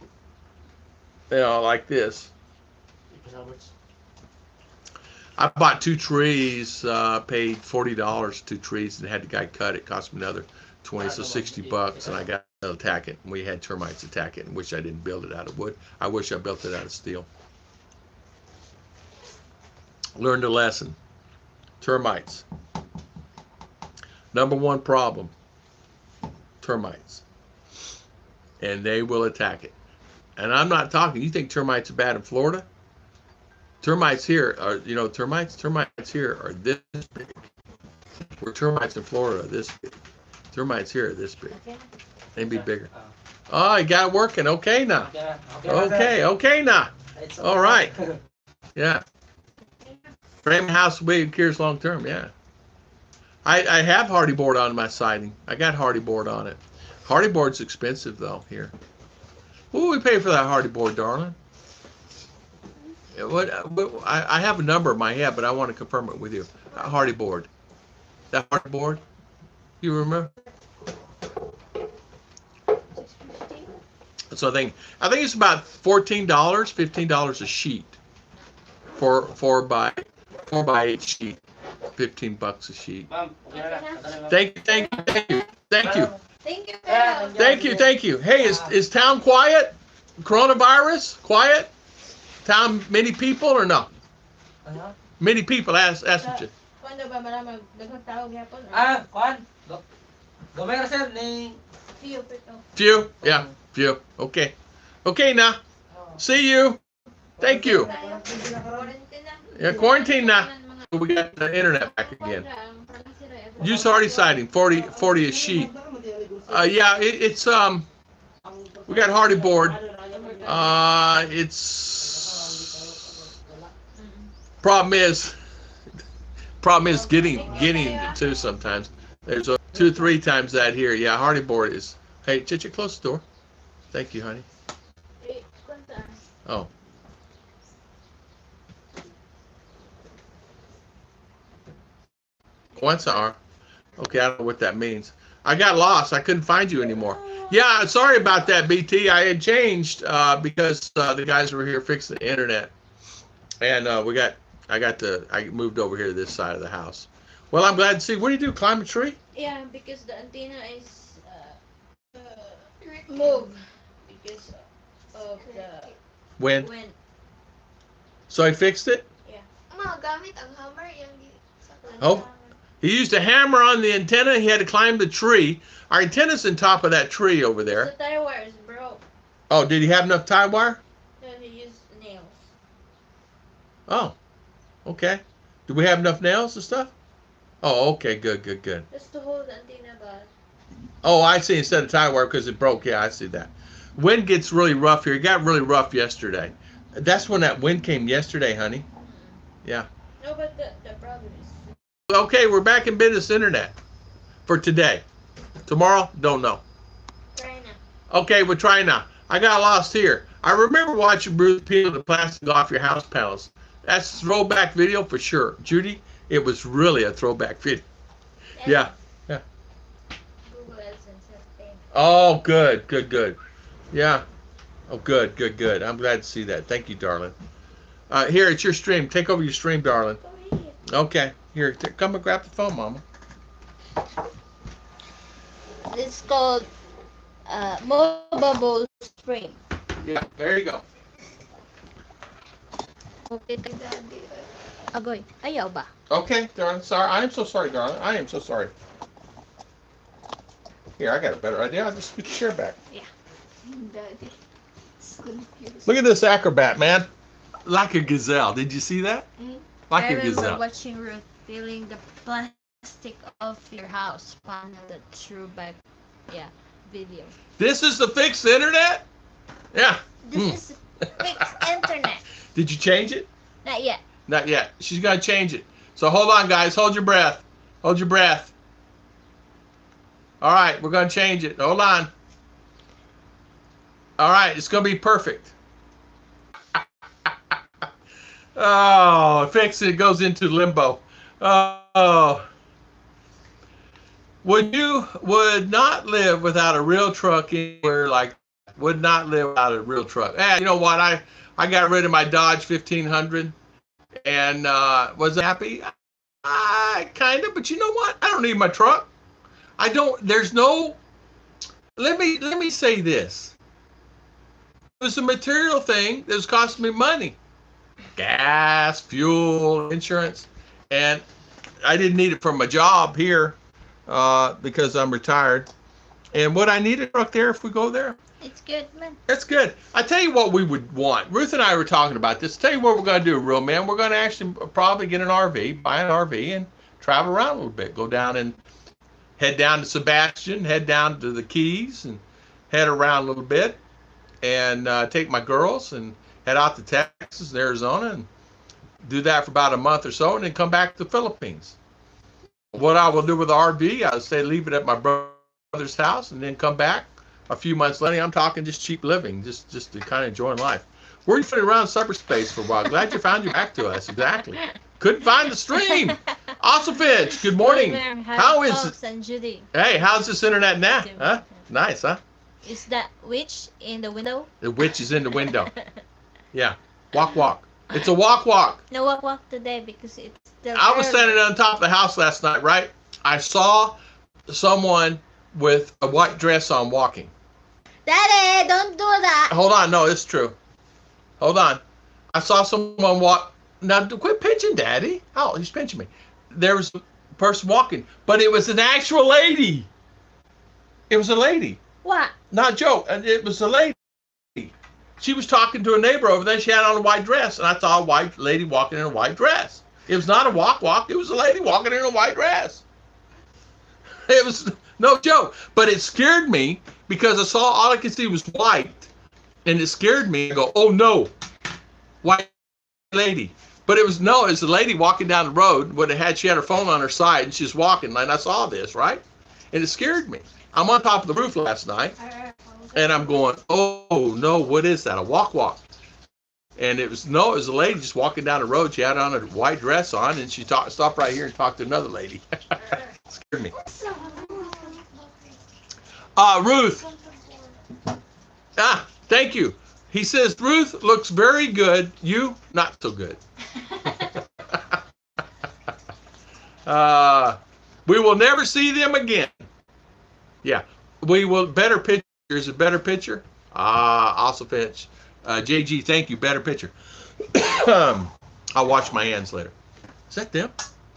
you know, like this. I bought 2 trees, paid $40 2 trees, and had the guy cut it. Cost me another 20, so $60, and I got to attack it. And we had termites attack it, and wish I didn't build it out of wood. I wish I built it out of steel. Learned a lesson. Termites. Number 1 problem. Termites. And they will attack it. And I'm not talking, you think termites are bad in Florida? Termites here are, you know, termites here are this big. Where termites in Florida are this big. Termites here are this big. They'd be bigger. Oh, you got it working. Okay now. Okay now. All right. Yeah. Frame house will be cures long term, yeah. I have hardy board on my siding. I got hardy board on it. Hardy board's expensive though here. What will we pay for that hardy board, darling? I have a number in my head, but I want to confirm it with you. Hardy board. That hardy board? You remember? So I think it's about $14, $15 a sheet. For 4 by 8 sheet. $15 a sheet. Thank you. Hey, is town quiet? Coronavirus quiet? Town many people or no? Many people. Ask you. Few. Yeah. Few. Okay. Okay now. See you. Thank you. Yeah, quarantine now. We got the internet back again. Use hardy siding, 40 a sheet. Yeah, it's we got hardy board. It's problem is getting it too sometimes. There's 2 or 3 times that here. Yeah, hardy board is. Hey, Chicha, close the door. Thank you, honey. Oh. Once hour. Okay, I don't know what that means. I got lost. I couldn't find you anymore. Yeah, sorry about that, BT. I had changed because the guys were here fixing the internet, and I moved over here to this side of the house. Well, I'm glad to see. What do you do? Climb a tree? Yeah, because the antenna is moved because of the wind. wind. So I fixed it. Yeah. Gamit ang hammer yung sa Oh. He used a hammer on the antenna. He had to climb the tree. Our antenna's on top of that tree over there. The tie wire is broke. Oh, did he have enough tie wire? So he used nails. Oh, okay. Do we have enough nails and stuff? Oh, okay, good. Just to hold the antenna back. Oh, I see. Instead of tie wire because it broke. Yeah, I see that. Wind gets really rough here. It got really rough yesterday. That's when that wind came yesterday, honey. Yeah. No, but the problem is. Okay, we're back in business internet for today. Tomorrow, don't know. Try now. Okay, we're trying now. I got lost here. I remember watching Ruth peel the plastic off your house panels. That's a throwback video for sure. Judy, it was really a throwback video. Yeah. Google AdSense thing. Oh, good. Yeah. Oh, good. I'm glad to see that. Thank you, darling. Here, it's your stream. Take over your stream, darling. Okay. Here, come and grab the phone, Mama. It's called movable stream. Yeah, there you go. Okay, Agoy, ayaw ba? Okay, darling. Sorry. I am so sorry, darling. I am so sorry. Here, I got a better idea. I'll just scoot the chair back. Yeah. Daddy. Look at this acrobat, man. Like a gazelle. Did you see that? Mm-hmm. Like I a remember gazelle. watching Ruth peeling the plastic off your house. Found the throwback, video. This is the fixed internet? Yeah. This is fixed internet. Did you change it? Not yet. Not yet. She's got to change it. So hold on, guys. Hold your breath. Hold your breath. All right, we're going to change it. Hold on. All right, it's going to be perfect. Oh, fix it. It goes into limbo. Oh. Would not live without a real truck anywhere like that. Would not live without a real truck. And you know what? I got rid of my Dodge 1500, and was I happy? Kind of, but you know what? I don't need my truck. I don't. There's no. Let me say this. It was a material thing that was costing me money, gas, fuel, insurance, and I didn't need it for my job here because I'm retired. And would I need a truck there if we go there? It's good, man. That's good. I tell you what we would want. Ruth and I were talking about this. Tell you what we're going to do, real man. We're going to actually probably get an RV, buy an RV, and travel around a little bit. Go down and head down to Sebastian, head down to the Keys, and head around a little bit, and take my girls and head out to Texas, Arizona, and do that for about a month or so, and then come back to the Philippines. What I will do with the RV, I'll say leave it at my brother's house, and then come back a few months later. I'm talking just cheap living, just to kind of enjoying life. Where are you footing around cyberspace for a while? Glad you found your back to us. Exactly. Couldn't find the stream. Awesome Finch. Good morning. How is it? And Judy. Hey, how's this internet now? Huh? Nice, huh? Is that witch in the window? The witch is in the window. Yeah. Walk, walk. It's a walk, walk. No walk today because it's still I was early. standing on top of the house last night, right? I saw someone with a white dress on walking. Daddy, don't do that. Hold on. No, it's true. Hold on. I saw someone walk. Now, quit pinching, Daddy. Oh, he's pinching me. There was a person walking, but it was an actual lady. It was a lady. What? Not a joke. It was a lady. She was talking to a neighbor over there. She had on a white dress, and I saw a white lady walking in a white dress. It was not a walk. It was a lady walking in a white dress. It was no joke. But it scared me because I saw all I could see was white, and it scared me. I go, oh no, white lady. But it was a lady walking down the road. She had her phone on her side, and she's walking, and I saw this, right? And it scared me. I'm on top of the roof last night, and I'm going, oh no, what is that? A walk. And it was a lady just walking down the road. She had on a white dress on, and she stopped right here and talked to another lady. Scared me. Ruth. Thank you. He says, Ruth looks very good. You, not so good. We will never see them again. Yeah. We will. Better picture. Is a better picture? Also Finch. JG, thank you. Better picture. I'll wash my hands later. Is that them?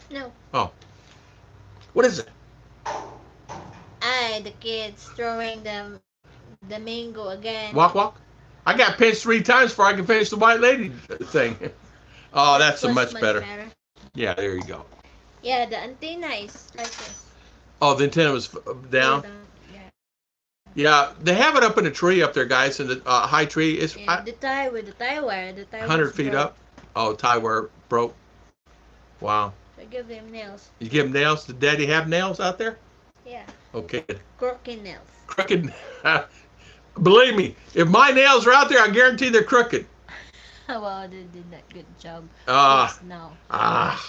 No. Oh. What is it? The kids throwing the mango again. Walk. I got pinched 3 times before I can finish the white lady thing. Oh, that's a much better. Yeah, there you go. Yeah, the antenna is like this. Oh, the antenna was down? Yeah, they have it up in a tree up there, guys, in the high tree. It's the tie with the tie wire. The tie 100 feet broke. up. Oh, tie wire broke. Wow. I give them nails. You give them nails? Did Daddy have nails out there? Yeah. Okay. Crooked nails. Crooked. Believe me, if my nails are out there, I guarantee they're crooked. Well, they did that good job. Ah. Now. I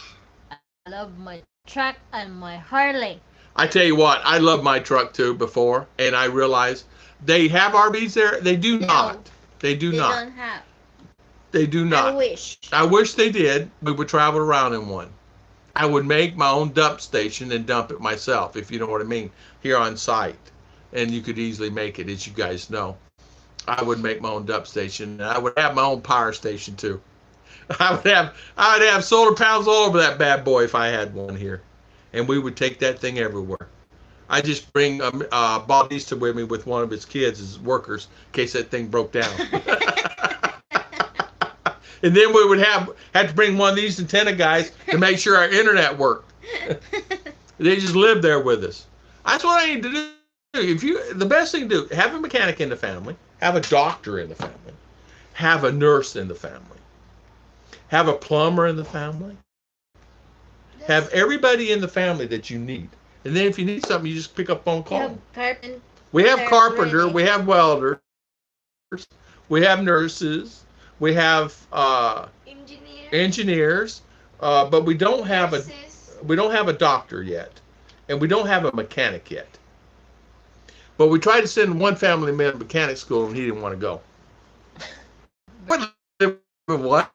love my truck and my Harley. I tell you what, I love my truck too before, and I realized they have RVs there. They do not. They do not. They don't have. They do not. I wish they did. We would travel around in one. I would make my own dump station and dump it myself, if you know what I mean, here on site. And you could easily make it, as you guys know. I would make my own dump station, and I would have my own power station too. I would have solar panels all over that bad boy if I had one here, and we would take that thing everywhere. I just bring Bautista with me with one of his kids as workers in case that thing broke down. And then we would have to bring one of these antenna guys to make sure our internet worked. They just live there with us. That's what I need to do. The best thing to do, have a mechanic in the family, have a doctor in the family, have a nurse in the family, have a plumber in the family, have everybody in the family that you need. And then if you need something, you just pick up phone call. We have carpenter, we have welders, we have nurses, we have engineers, but we don't have a doctor yet, and we don't have a mechanic yet. But we tried to send one family man to mechanic school, and he didn't want to go. We're What?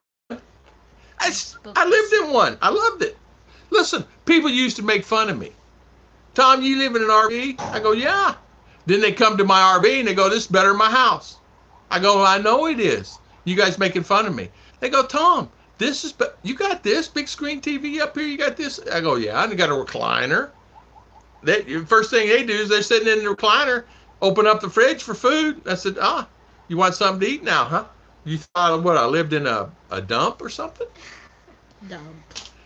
I lived in one. I loved it. Listen, people used to make fun of me. Tom, you live in an RV? I go, yeah. Then they come to my RV and they go, this is better than my house. I go, I know it is. You guys making fun of me. They go, Tom, this is, you got this big screen TV up here? You got this? I go, yeah, I got a recliner. First thing they do is they're sitting in the recliner, open up the fridge for food. I said, you want something to eat now, huh? You thought, what, I lived in a dump or something? Dump.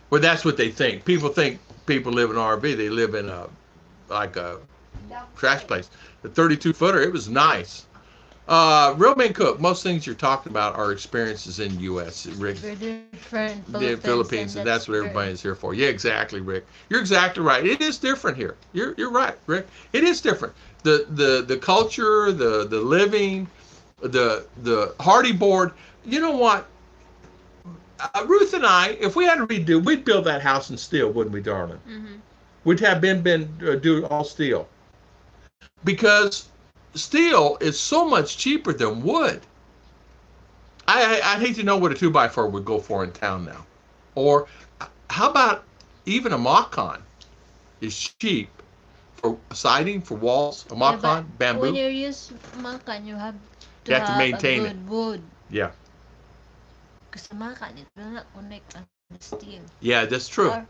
Well, that's what they think. People think people live in an RV. They live in a trash place. The 32-footer, it was nice. Real Men Cook, most things you're talking about are experiences in the U.S. Rick. We're different. The Philippines, and that's what everybody is here for. Yeah, exactly, Rick. You're exactly right. It is different here. You're right, Rick. It is different. The culture, the living, the hardy board. You know what? Ruth and I, if we had to redo, we'd build that house in steel, wouldn't we, darling? Mm-hmm. We'd have been do all steel, because steel is so much cheaper than wood. I'd hate to know what a 2x4 would go for in town now. Or how about even a Macan is cheap for siding, for walls, a Macan, bamboo. When you use Macan, you have to maintain a good wood. Yeah. Because the Macan, it will not connect on the steel. Yeah, that's true. Or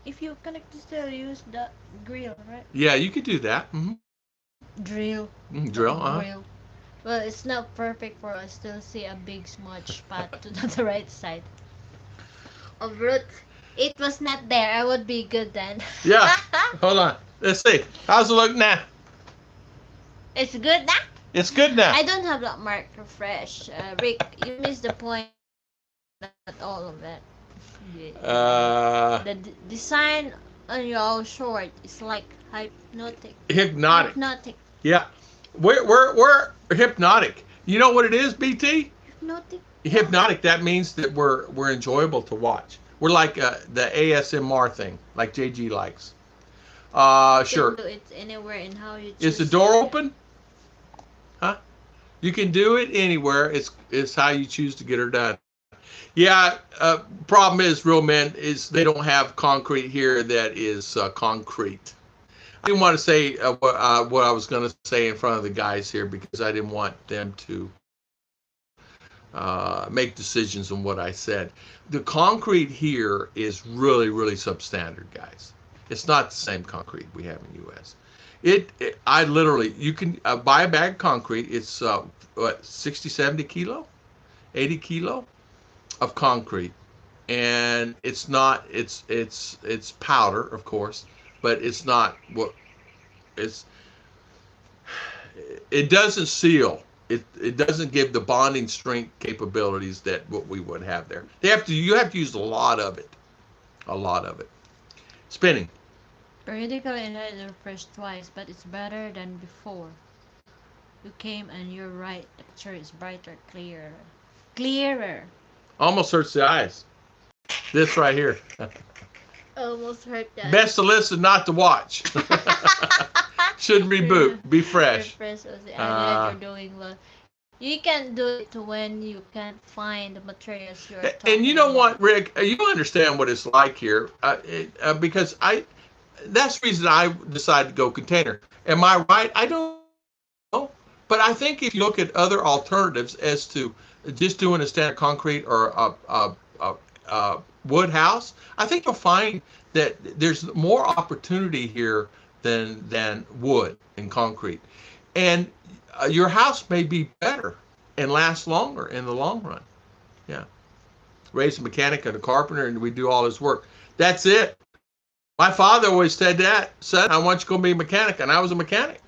if you connect the steel, use the grill, right? Yeah, you could do that. Mm-hmm. Drill. Drill, Grill. Well, it's not perfect for us to see a big smudge spot to the right side. Of Ruth, it was not there. I would be good then. Yeah. Hold on. Let's see. How's it look now? It's good now? It's good now. I don't have that mark refresh. Rick, you missed the point. Not all of that. The design on your short is like hypnotic. Hypnotic. Yeah. We're hypnotic. You know what it is, BT? Hypnotic. Hypnotic. That means that we're enjoyable to watch. We're like the ASMR thing, like JG likes. Sure. Do it anywhere in how you choose. Is the door open? Huh? You can do it anywhere. It's how you choose to get her done. Yeah. Problem is, real men, is they don't have concrete here that is concrete. I didn't want to say what I was going to say in front of the guys here, because I didn't want them to make decisions on what I said. The concrete here is really, really substandard, guys. It's not the same concrete we have in the U.S. I literally, you can buy a bag of concrete. It's 60, 70 kilo, 80 kilo of concrete, and it's not. It's powder, of course. But it's not what it doesn't seal. It doesn't give the bonding strength capabilities that what we would have there. You have to use a lot of it. Spinning. Periodically and I refresh twice, but it's better than before. You came and you're right. The picture is brighter, clearer. Almost hurts the eyes. This right here. Almost hurt that. Best to listen, not to watch. Should reboot. Be fresh. You're doing well. You can do it when you can't find the materials you're talking And you know about. what, Rick? You understand what it's like here, because that's the reason I decided to go container. Am I right? I don't know. But I think if you look at other alternatives as to just doing a standard concrete or a wood house, I think you'll find that there's more opportunity here than wood and concrete, and your house may be better and last longer in the long run. Yeah, Ray's a mechanic and a carpenter, and we do all his work. That's it. My father always said that, son, I want you to go be a mechanic, and I was a mechanic.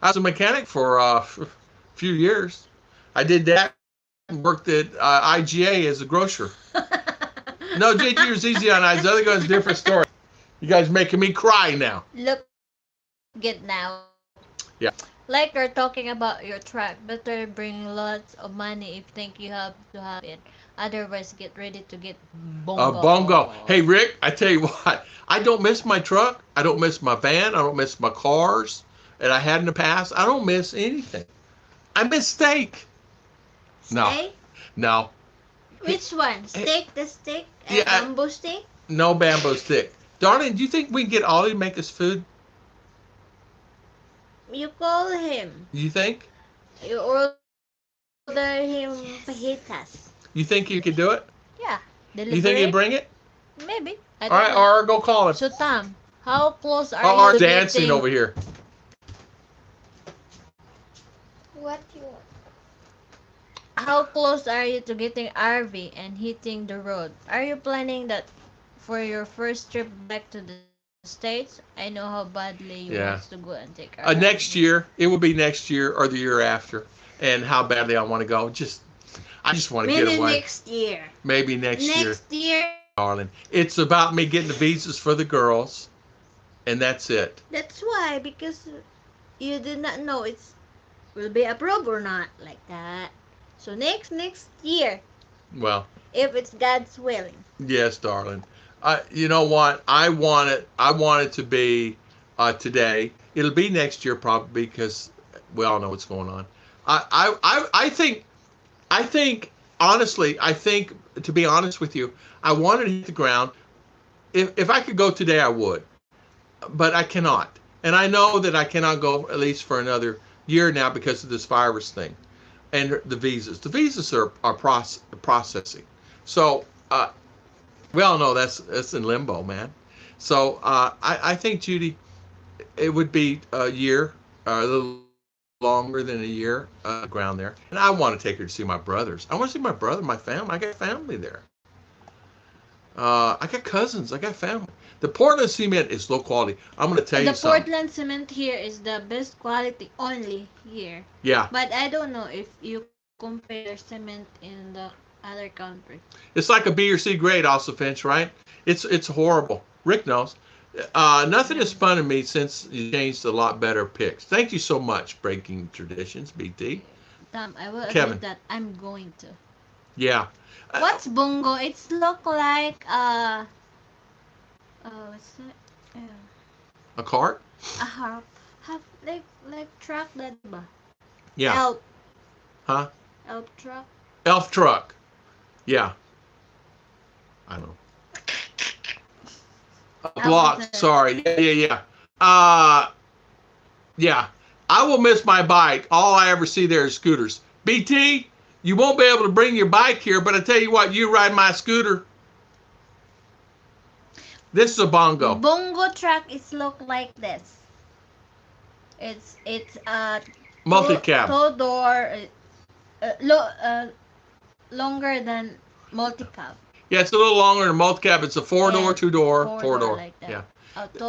I was a mechanic for a few years. I did that and worked at IGA as a grocer. No, JG was easy on eyes. The other guy's a different story. You guys making me cry now. Look good now. Yeah. Like you're talking about your truck. Better bring lots of money if you think you have to have it. Otherwise, get ready to get bongo. A bongo. Hey, Rick, I tell you what. I don't miss my truck. I don't miss my van. I don't miss my cars that I had in the past. I don't miss anything. I miss steak. Steak? No. Which one? Stick, the stick? Bamboo stick? No bamboo stick. Darling, do you think we can get Ollie to make us food? You call him. You think? You order him fajitas. You think you could do it? Yeah. You think he'd bring it? Maybe. All right, or go call him. So Tom, how close are Or you to dancing getting... over here. What you want? How close are you to getting RV and hitting the road? Are you planning that for your first trip back to the States? I know how badly you want to go and take RV. Next year. It will be next year or the year after. And how badly I want to go. I just want to get away. Maybe next year. Maybe next year. Next year. Darling. It's about me getting the visas for the girls. And that's it. That's why, because you did not know it's will be approved or not, like that. So next year. Well, if it's God's willing. Yes, darling. You know what? I want it to be today. It'll be next year probably because we all know what's going on. I think honestly, to be honest with you, I wanted to hit the ground. If I could go today, I would, but I cannot, and I know that I cannot go at least for another year now because of this virus thing, and the visas. The visas are processing, so we all know that's in limbo, man. So I think, Judy, it would be a year, a little longer than a year ground there. And I want to take her to see my brothers. I want to see my brother, my family. I got family there. I got cousins. I got family. The Portland cement is low quality. I'm going to tell you something. The Portland cement here is the best quality only here. Yeah. But I don't know if you compare cement in the other country. It's like a B or C grade, also, Finch, right? It's horrible. Rick knows. Nothing has fun to me since you changed a lot better picks. Thank you so much, Breaking Traditions, BT. Tom, I will Kevin. admit that I'm going to. Yeah. What's bongo? It's look like what's that? A cart? A harp. Like truck that ba? Yeah. Elf. Huh? Elf truck. Elf truck. Yeah. I know. Block. Sorry. Yeah. Yeah. I will miss my bike. All I ever see there is scooters. BT, you won't be able to bring your bike here, but I tell you what, you ride my scooter. This is a bongo. Bongo truck is look like this. It's multi-cab. Two door, longer than multi-cab. Yeah, it's a little longer than multi-cab. It's a four-door, two-door, four-door. Like that. Yeah.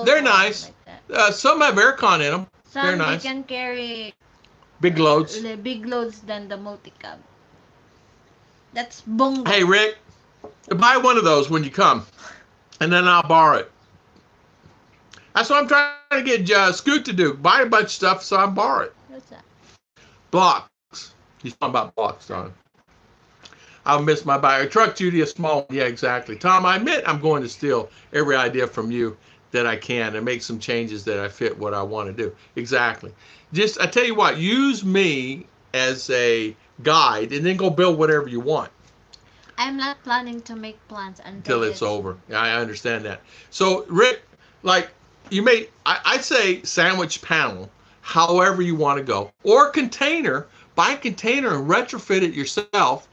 They're nice. Like some have aircon in them. They're nice. You can carry big loads. Big loads than the multi-cab. That's bongo. Hey, Rick, buy one of those when you come, and then I'll borrow it. That's what I'm trying to get Scoot to do. Buy a bunch of stuff so I borrow it. What's that? Blocks. He's talking about blocks, Don. I'll miss my bike. Truck, Judy, a small one. Yeah, exactly. Tom, I admit I'm going to steal every idea from you that I can and make some changes that I fit what I want to do. Exactly. Just, I tell you what, use me as a guide and then go build whatever you want. I'm not planning to make plans until it's over. I understand that. So, Rick, like, you may, I'd say sandwich panel, however you want to go, or container, buy a container and retrofit it yourself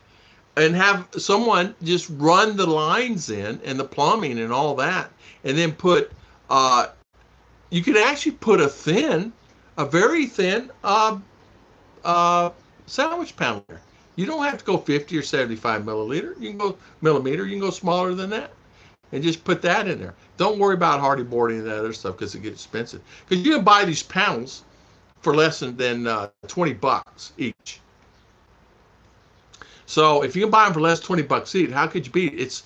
and have someone just run the lines in and the plumbing and all that, and then put, you could actually put a very thin sandwich panel there. You don't have to go 50 or 75 milliliter. You can go millimeter. You can go smaller than that, and just put that in there. Don't worry about hardy boarding and that other stuff because it gets expensive. Because you can buy these panels for less than $20 each. So if you can buy them for less than $20 each, how could you beat it?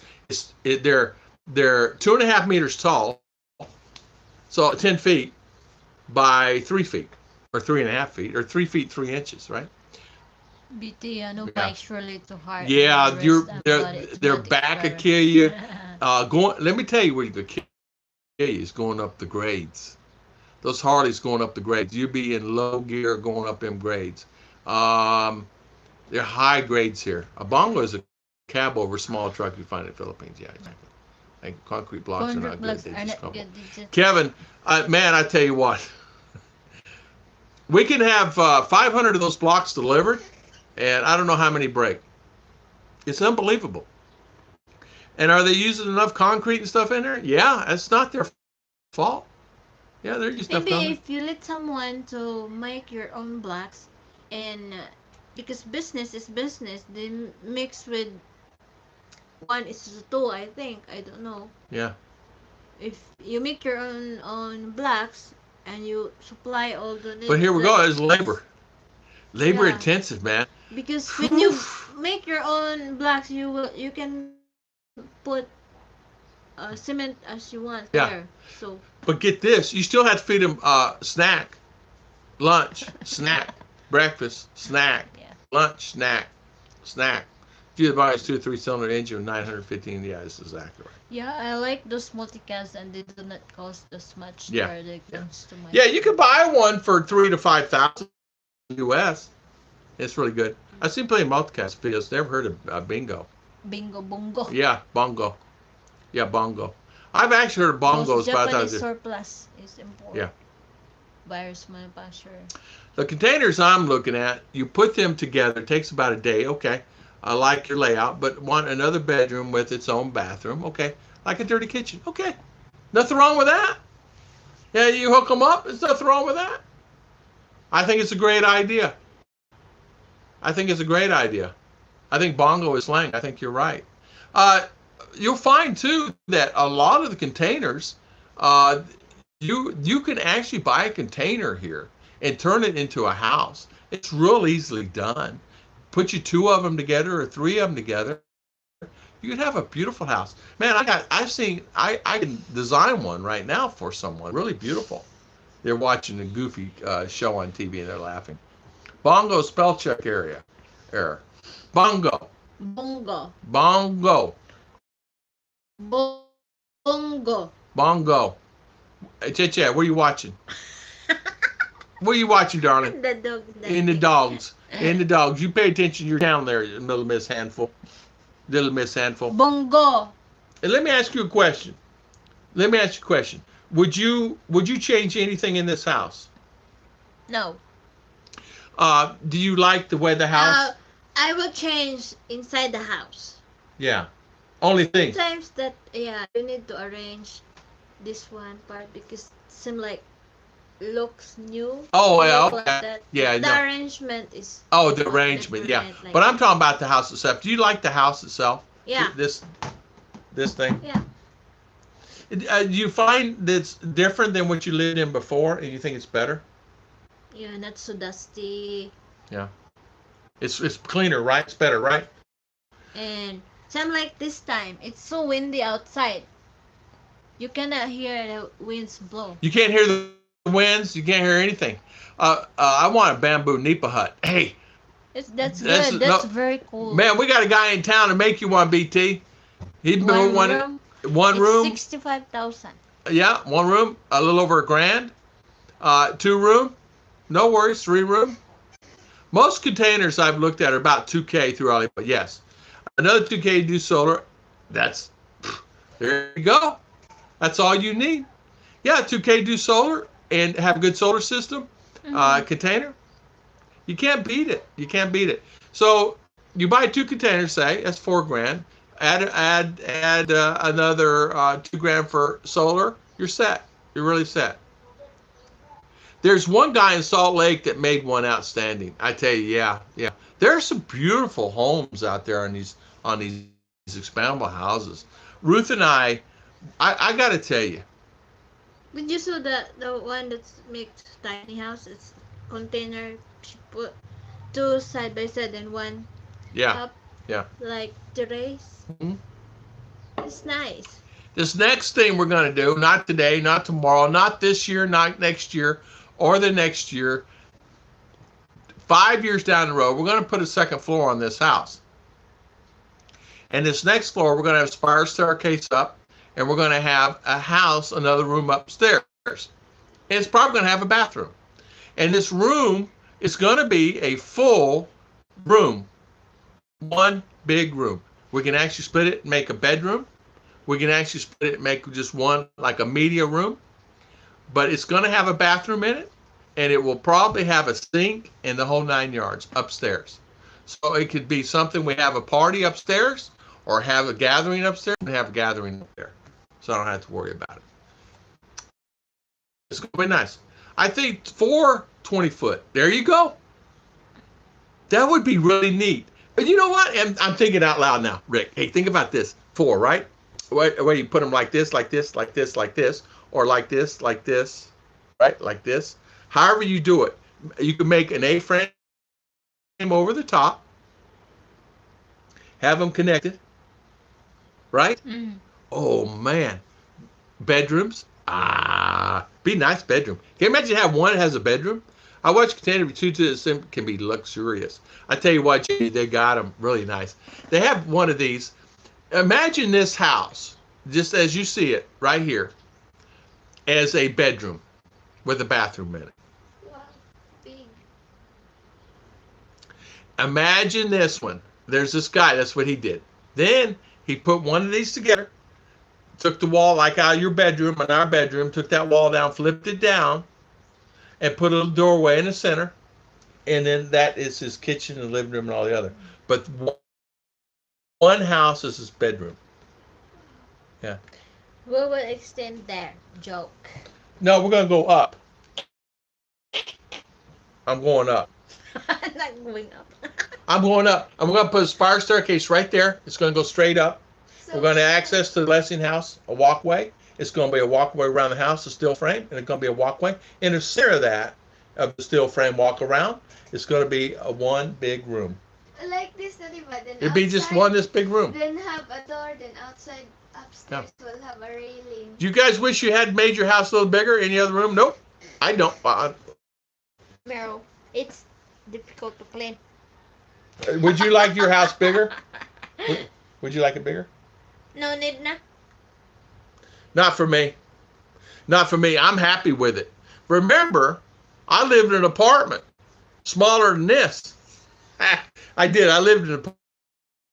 They're 2.5 meters tall, so 10 feet by 3 feet, or 3.5 feet, or 3 feet 3 inches, right? BT, bike's really too hard. Yeah, their back will kill you. Let me tell you where you could kill you is going up the grades. Those Harleys going up the grades. You'll be in low gear going up them grades. They're high grades here. A bongo is a cab over small truck you find in the Philippines. Yeah, exactly. Like concrete blocks are not good. blocks They are just not crumble. good. They just Kevin, man, I tell you what, we can have 500 of those blocks delivered, and I don't know how many break. It's unbelievable. And are they using enough concrete and stuff in there? Yeah, it's not their fault. Yeah, they're using enough maybe concrete. if you let someone to make your own blocks, and because business is business, they mix with one is to two. I think I don't know. Yeah. If you make your own blocks and you supply all the But needs here we that go. It's labor. Labor yeah, intensive, man. because when you make your own blocks, you can put cement as you want Yeah. there. So But get this, you still have to feed them snack, lunch, snack, breakfast, snack, yeah, lunch, snack. If you buy a 2 or 3 cylinder engine with 915, yeah, this is exactly right. yeah, I like those multicast and they do not cost as much Yeah, there that yeah. comes to my Yeah, you can buy one for 3 to 5,000 US. It's really good. I've seen plenty of multicast videos. Never heard of bingo. bingo bongo. Yeah, bongo. Yeah, bongo. I've actually heard of bongos, Those but I thought Japanese it was, surplus is important. yeah. Buyer's manufacturer. The containers I'm looking at, you put them together. It takes about a day. Okay. I like your layout, but want another bedroom with its own bathroom. Okay. Like a dirty kitchen. Okay. Nothing wrong with that. Yeah, you hook them up. There's nothing wrong with that. I think it's a great idea. I think it's a great idea. I think bongo is slang. I think you're right. You'll find too that a lot of the containers, you can actually buy a container here and turn it into a house. It's real easily done. Put you 2 of them together or 3 of them together, you can have a beautiful house. Man, I can design one right now for someone. Really beautiful. They're watching a goofy show on TV and they're laughing. Bongo spell check error. Bongo. Bongo. Bongo. Bongo. Bongo. Hey, Che, what are you watching? What are you watching, darling? The dog. In the dogs. In the dogs. You pay attention to your town there, Little Miss Handful. Little Miss Handful. Bongo. And let me ask you a question. Would you change anything in this house? No. Do you like the way the house? I will change inside the house. Yeah. Only thing. Sometimes that you need to arrange this one part because it seems like looks new. Oh yeah, Look okay. like that. Yeah, The no. arrangement is. Oh, the arrangement, yeah. different, like But I'm that. talking about the house itself. Do you like the house itself? Yeah. This thing. Yeah. Do you find that's different than what you lived in before, and you think it's better? Yeah, not so dusty. Yeah. It's cleaner, right? It's better, right? And some like this time, it's so windy outside. You cannot hear the winds blow. You can't hear the winds. You can't hear anything. I want a bamboo nipa hut. Hey, That's That's- good. That's no, very cool. man, we got a guy in town to make you one, BT. He built One room. One room. It's 65,000. Yeah, 1 room, a little over $1,000. 2 room, no worries. 3 room. Most containers I've looked at are about $2K through Alibaba. Yes, another $2K to do solar. That's there you go. That's all you need. Yeah, $2K do solar and have a good solar system. Container. You can't beat it. You can't beat it. So you buy 2 containers, say that's $4,000. Add another $2,000 for solar. You're set. You're really set. There's one guy in Salt Lake that made one outstanding. I tell you, yeah. There are some beautiful homes out there on these expandable houses. Ruth and I got to tell you. Did you saw the one that makes tiny house? It's container. She put 2 side by side and 1 Yeah. up. Yeah. Like terrace. Mhm. It's nice. This next thing we're going to do, not today, not tomorrow, not this year, not next year, or the next year, 5 years down the road, we're going to put a second floor on this house. And this next floor, we're going to have a spiral staircase up, and we're going to have a house, another room upstairs. And it's probably going to have a bathroom. And this room is going to be a full room. One big room We can actually split it and make a bedroom. We can actually split it and make just one, like a media room. But it's going to have a bathroom in it, and it will probably have a sink and the whole 9 yards upstairs. So it could be something we have a party upstairs or have a gathering upstairs and have a gathering up there. So I don't have to worry about it. It's going to be nice. I think 4 20-foot. There you go. That would be really neat. But you know what? I'm thinking out loud now, Rick. Hey, think about this. 4, right? Where you put them like this, like this, like this, like this, or like this, right? Like this. However you do it. You can make an A-frame over the top. Have them connected. Right? Mm. Oh, man. Bedrooms. Be a nice bedroom. Can you imagine have one that has a bedroom? I watch Container 2 to the Sim can be luxurious. I tell you what, Jimmy, they got them really nice. They have one of these. Imagine this house, just as you see it right here, as a bedroom with a bathroom in it. Wow, big. Imagine this one. There's this guy. That's what he did. Then he put one of these together, took the wall like out of your bedroom and our bedroom, took that wall down, flipped it down, and put a little doorway in the center. And then that is his kitchen and living room and all the other. But one house is his bedroom. Yeah. We will extend that joke. No, we're going to go up. I'm going up. I'm not going up. I'm going up. I'm going to put a spiral staircase right there. It's going to go straight up. So We're going to access to the blessing house, a walkway. It's going to be a walkway around the house, a steel frame, and it's going to be a walkway. In the center of that, of the steel frame walk around, it's going to be a one big room. like this, na diba? Then It'd be just outside, one this big room. Then have a door. Then outside, upstairs, we'll have a railing. Do you guys wish you had made your house a little bigger? Any other room? Nope. I don't. Meryl, it's difficult to clean. Would you like your house bigger? Would you like it bigger? No need na. Not for me. Not for me. I'm happy with it. Remember, I lived in an apartment smaller than this. I did. I lived in an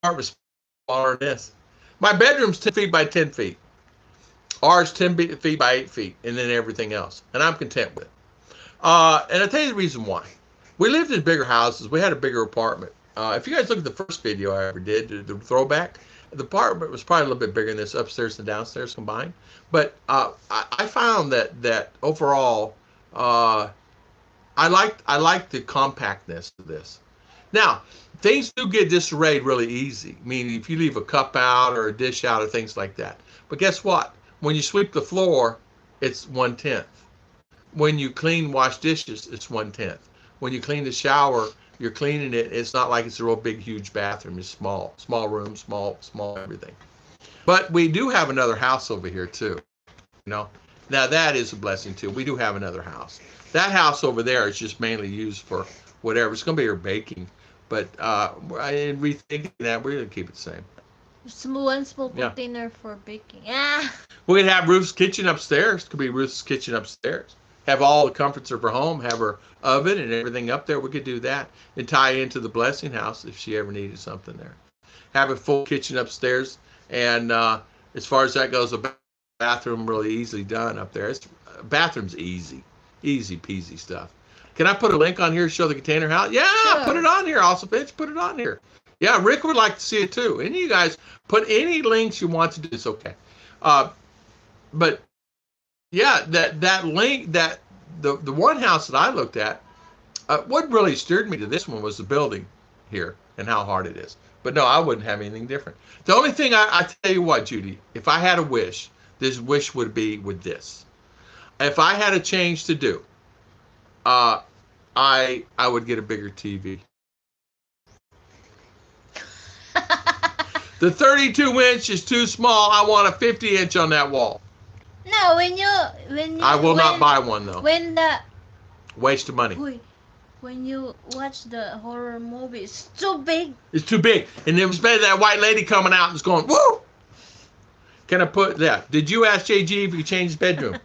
apartment smaller than this. My bedroom's 10 feet by 10 feet. Ours 10 feet by 8 feet, and then everything else. And I'm content with it. And I'll tell you the reason why. We lived in bigger houses. We had a bigger apartment. If you guys look at the first video I ever did, the throwback, the apartment was probably a little bit bigger than this, upstairs and downstairs combined. But I found that overall, I like the compactness of this. Now, things do get disarrayed really easy. Meaning, if you leave a cup out or a dish out or things like that. But guess what? When you sweep the floor, it's 1/10. When you wash dishes, it's 1/10. When you clean the shower, you're cleaning it. It's not like it's a real big, huge bathroom. It's small room, small everything. But we do have another house over here too. You know, now that is a blessing too. We do have another house. That house over there is just mainly used for whatever. It's going to be your baking. But in rethinking that, we're going to keep it the same. One small Yeah. container for baking. We could have Ruth's kitchen upstairs. It could be Ruth's kitchen upstairs. Have all the comforts of her home. Have her oven and everything up there. We could do that and tie into the blessing house if she ever needed something there. Have a full kitchen upstairs. And as far as that goes, a bathroom really easily done up there. Bathroom's easy. Easy peasy stuff. Can I put a link on here to show the container house? Yeah, Sure. Put it on here. Also, Finch, put it on here. Yeah, Rick would like to see it too. And you guys, put any links you want to do. It's okay. But yeah, that link, that the one house that I looked at, what really steered me to this one was the building here and how hard it is. But no, I wouldn't have anything different. The only thing I tell you what, Judy, if I had a wish, this wish would be with this. If I had a change to do, I would get a bigger TV. The 32-inch is too small. I want a 50-inch on that wall. No, when you I will not buy one though. When the Waste of money. when you watch the horror movie, it's too big. It's too big. And there was that white lady coming out and it's going, woo! Can I put that? Did you ask JG if you change his bedroom?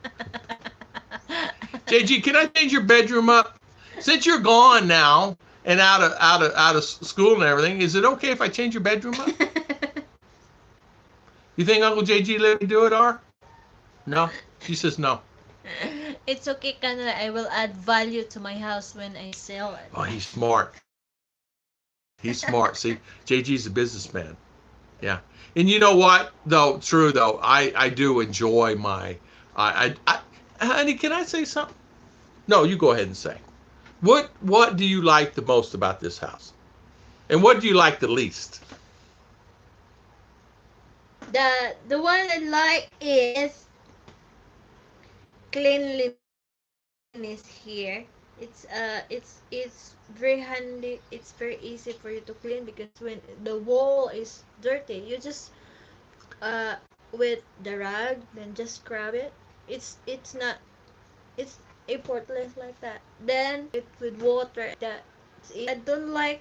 JG, can I change your bedroom up? Since you're gone now and out of school and everything, is it okay if I change your bedroom up? You think Uncle JG let me do it, R? No. She says no. It's okay, Kanoy. I will add value to my house when I sell it. Oh, he's smart. He's smart. See, JG's a businessman. Yeah. And you know what, though, true, though, I do enjoy my, honey, can I say something? No, you go ahead and say. What do you like the most about this house? And what do you like the least? The one I like is cleanliness here. It's very handy. It's very easy for you to clean because when the wall is dirty, you just with the rag then just grab it. It's not it's effortless like that. Then it with water that I don't like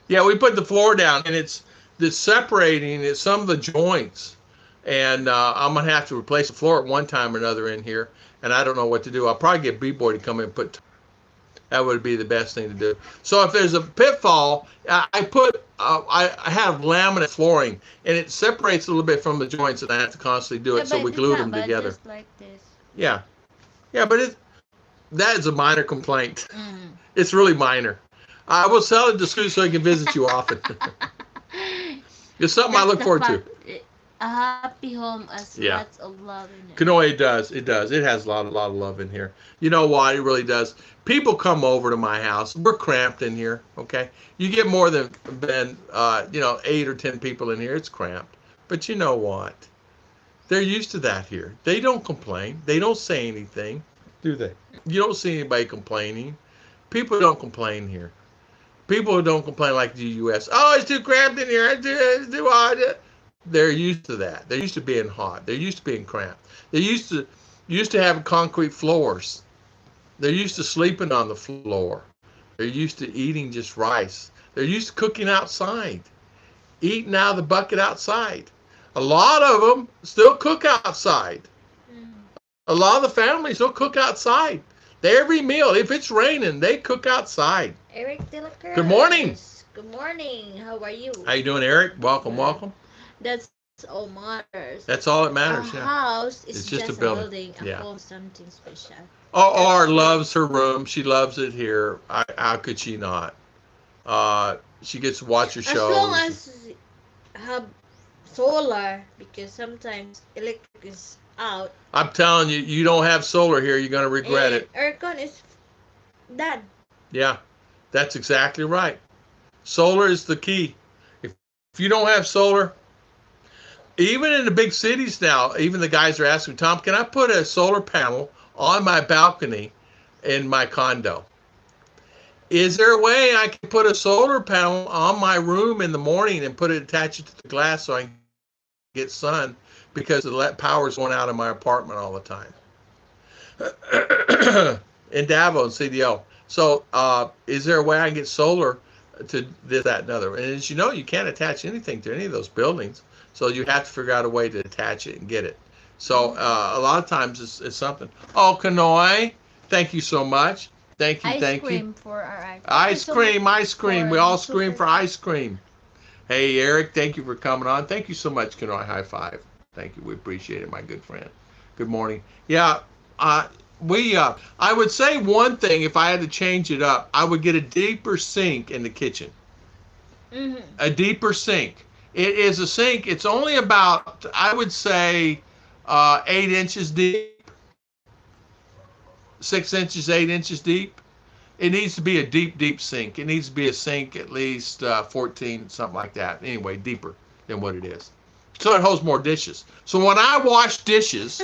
Yeah, we put the floor down, and it's the separating is some of the joints, and I'm gonna have to replace the floor at one time or another in here, and I don't know what to do. I'll probably get B-boy to come in and put. That would be the best thing to do. So if there's a pitfall, I put I have laminate flooring, and it separates a little bit from the joints, and I have to constantly do it. So we glue them together. Just like this. Yeah, yeah, but that is a minor complaint. Mm. It's really minor. I will sell it to Scoot so he can visit you often. It's something I look forward to. A happy home has Yeah. lots of love in it. Kanoy, it does. It does. It has a lot of love in here. You know why? It really does. People come over to my house. We're cramped in here. Okay, you get more than 8 or 10 people in here. It's cramped. But you know what? They're used to that here. They don't complain. They don't say anything, do they? You don't see anybody complaining. People don't complain here. People don't complain like the U.S. Oh, it's too cramped in here. It's too hot. They're used to that. They're used to being hot. They're used to being cramped. They're used to having concrete floors. They're used to sleeping on the floor. They're used to eating just rice. They're used to cooking outside, eating out of the bucket outside. A lot of them still cook outside. A lot of the families still cook outside. Every meal, if it's raining, they cook outside. Eric Delacour. Good morning. Good morning. How are you? How you doing, Eric? Welcome, welcome. That's all matters. That's all that matters. A Yeah. house is It's just a building. A Yeah. home, something special. R loves her room. She loves it here. How could she not? She gets to watch her shows. As long as have solar, because sometimes electric is out. I'm telling you, you don't have solar here, you're going to regret it. Aircon is done. Yeah, that's exactly right. Solar is the key. If you don't have solar, even in the big cities now, even the guys are asking, Tom, can I put a solar panel on my balcony in my condo? Is there a way I can put a solar panel on my room in the morning and attach it to the glass so I can get sun? Because the power's going out in my apartment all the time. In Davao and CDO. So is there a way I can get solar to this, that, and other? And as you know, you can't attach anything to any of those buildings. So you have to figure out a way to attach it and get it. So a lot of times it's something. Oh, Kanoy, thank you so much. Thank you, thank you. Ice cream for our ice cream. We all scream for ice cream. Hey, Eric, thank you for coming on. Thank you so much, Kanoy. High five. Thank you. We appreciate it, my good friend. Good morning. Yeah, I would say one thing, if I had to change it up, I would get a deeper sink in the kitchen. Mm-hmm. A deeper sink. It is a sink. It's only about, I would say, 8 inches deep. 6 inches, 8 inches deep. It needs to be a deep sink. It needs to be a sink at least 14, something like that. Anyway, deeper than what it is. So it holds more dishes. So when I wash dishes,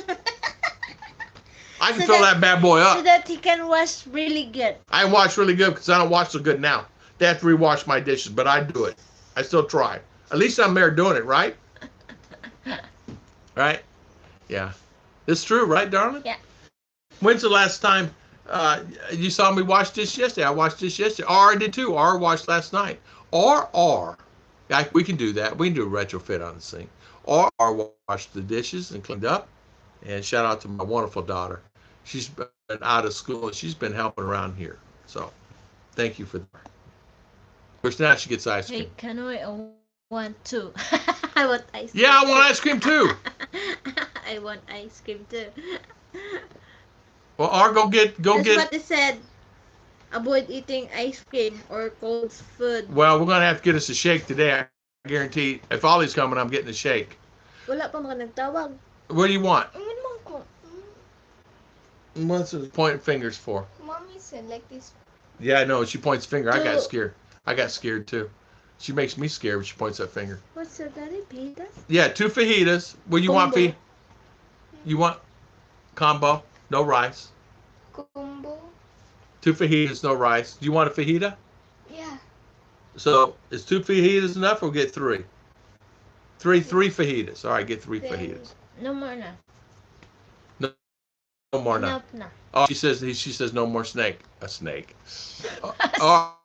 I can fill that bad boy up. So that he can wash really good. I wash really good because I don't wash so good now. They have to rewash my dishes, but I do it. I still try. At least I'm there doing it, right? Right? Yeah. It's true, right, darling? Yeah. When's the last time you saw me wash dishes yesterday? I washed dishes yesterday. R did too. R washed last night. R. We can do that. We can do a retrofit on the sink. R washed the dishes and cleaned up. And shout out to my wonderful daughter. She's been out of school and she's been helping around here. So thank you for that. Of course, now she gets ice cream. Hey, Kanoy, a want two. I want ice cream. Yeah, I want ice cream too. I want ice cream too. Well, or go get. That's what they said. Avoid eating ice cream or cold food. Well, we're gonna have to get us a shake today. I guarantee. If Ollie's coming, I'm getting a shake. Wala pa mga nagtawag. What do you want? Ano man ko? What's the pointing fingers for? Mommy said like this. Yeah, I know. She points finger. I got Two. scared. I got scared too. She makes me scared when she points that finger. What's your daddy? Fajitas? Yeah, 2 fajitas. What do you want, Combo. Fee? You want combo? No rice. Combo. 2 fajitas, no rice. Do you want a fajita? Yeah. So is 2 fajitas enough, or get 3? Three fajitas. All right, get 3 Then- fajitas. No more na. No more now. Enough na. Oh, she says no more snake. A snake. All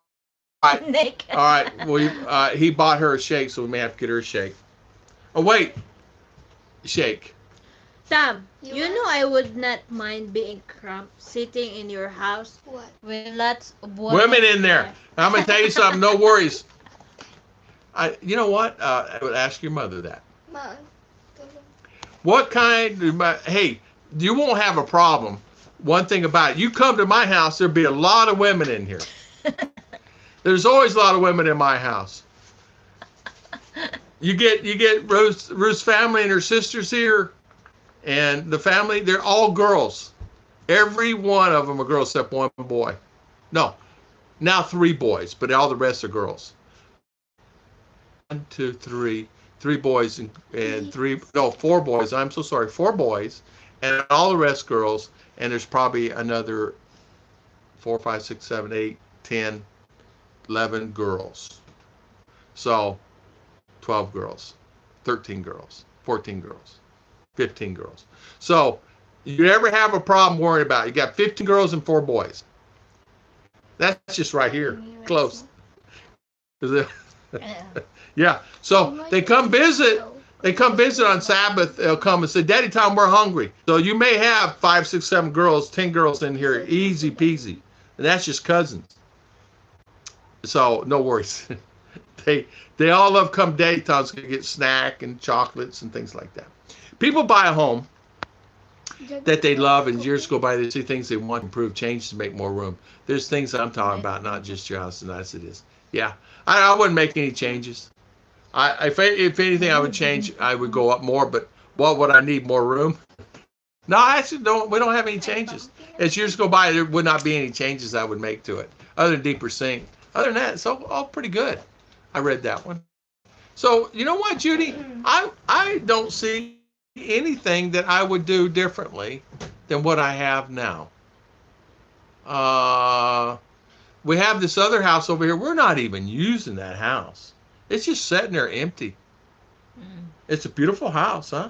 right. Nick. All right. Well, he bought her a shake, so we may have to get her a shake. Oh wait, shake. Sam, You you want- know I would not mind being cramped sitting in your house What? with lots of Women in there. I'm gonna tell you something. No worries. You know what? I would ask your mother that. Ma. What kind? Hey, you won't have a problem. One thing about it, you come to my house, there'll be a lot of women in here. There's always a lot of women in my house. You get Ruth's family and her sisters here, and the family, they're all girls. Every one of them are girls except one boy. No, now 3 boys, but all the rest are girls. 1, 2, 3, 3 boys and 4 boys. I'm so sorry, 4 boys, and all the rest girls. And there's probably another 4, 5, 6, 7, 8, 10, 11 girls. So 12 girls, 13 girls, 14 girls, 15 girls. So you never have a problem worrying about it. You got 15 girls and 4 boys. That's just right here, close. Yeah. So they come visit. They come visit on Sabbath. They'll come and say, "Daddy, time we're hungry." So you may have 5, 6, 7 girls, 10 girls in here, easy peasy, and that's just cousins. So no worries. They all love come daytime to get snack and chocolates and things like that. People buy a home that they love, and years go by, they see things they want to improve, change to make more room. There's things I'm talking about, not just your house, and nice it is. Yeah, I wouldn't make any changes. If anything, I would change. I would go up more, but what would I need? More room? No, I actually don't. We don't have any changes. As years go by, there would not be any changes I would make to it, other than deeper sink. Other than that, it's all pretty good. I read that one. So you know what, Judy? I don't see anything that I would do differently than what I have now. We have this other house over here. We're not even using that house. It's just sitting there empty. It's a beautiful house, huh?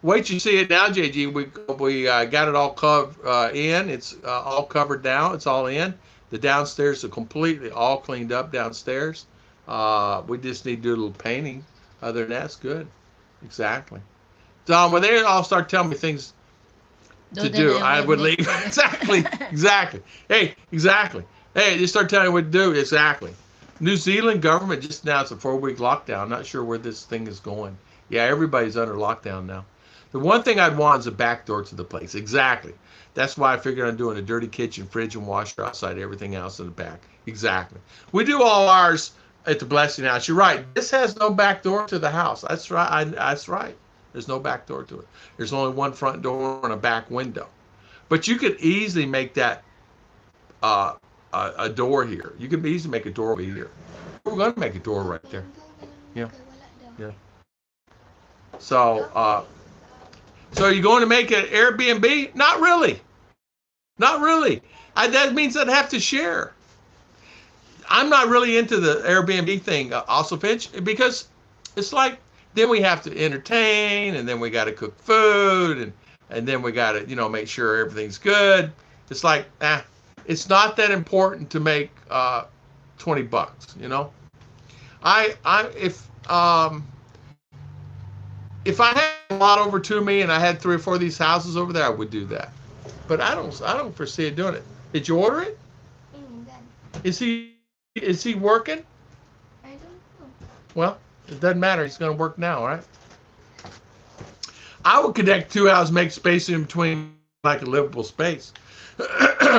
Wait till you see it now, JG. We got it all covered in. It's all covered now. It's all in. The downstairs are completely all cleaned up downstairs. We just need to do a little painting. Other than that, it's good. Exactly. So when they all start telling me things to do, I would leave. Exactly. Hey, exactly. Hey, they start telling me what to do. Exactly. New Zealand government just announced a 4-week lockdown. Not sure where this thing is going. Yeah, everybody's under lockdown now. The one thing I'd want is a back door to the place. Exactly. That's why I figured on doing a dirty kitchen, fridge, and washer outside, everything else in the back. Exactly. We do all ours at the Blessing House. You're right. This has no back door to the house. That's right. That's right. There's no back door to it. There's only one front door and a back window. But you could easily make that a door here. You could easily make a door over here. We're going to make a door right there. Yeah. Yeah. So, so are you going to make an Airbnb? Not really. Not really. That means I'd have to share. I'm not really into the Airbnb thing, also, Finch, because it's like then we have to entertain, and then we got to cook food, and then we got to make sure everything's good. It's like it's not that important to make $20. If I had a lot over to me and I had 3 or 4 of these houses over there, I would do that. But I don't foresee it doing it. Did you order it? Done. Is he working? I don't know. Well, it doesn't matter. It's going to work now, right? I would connect two houses, make space in between like a livable space.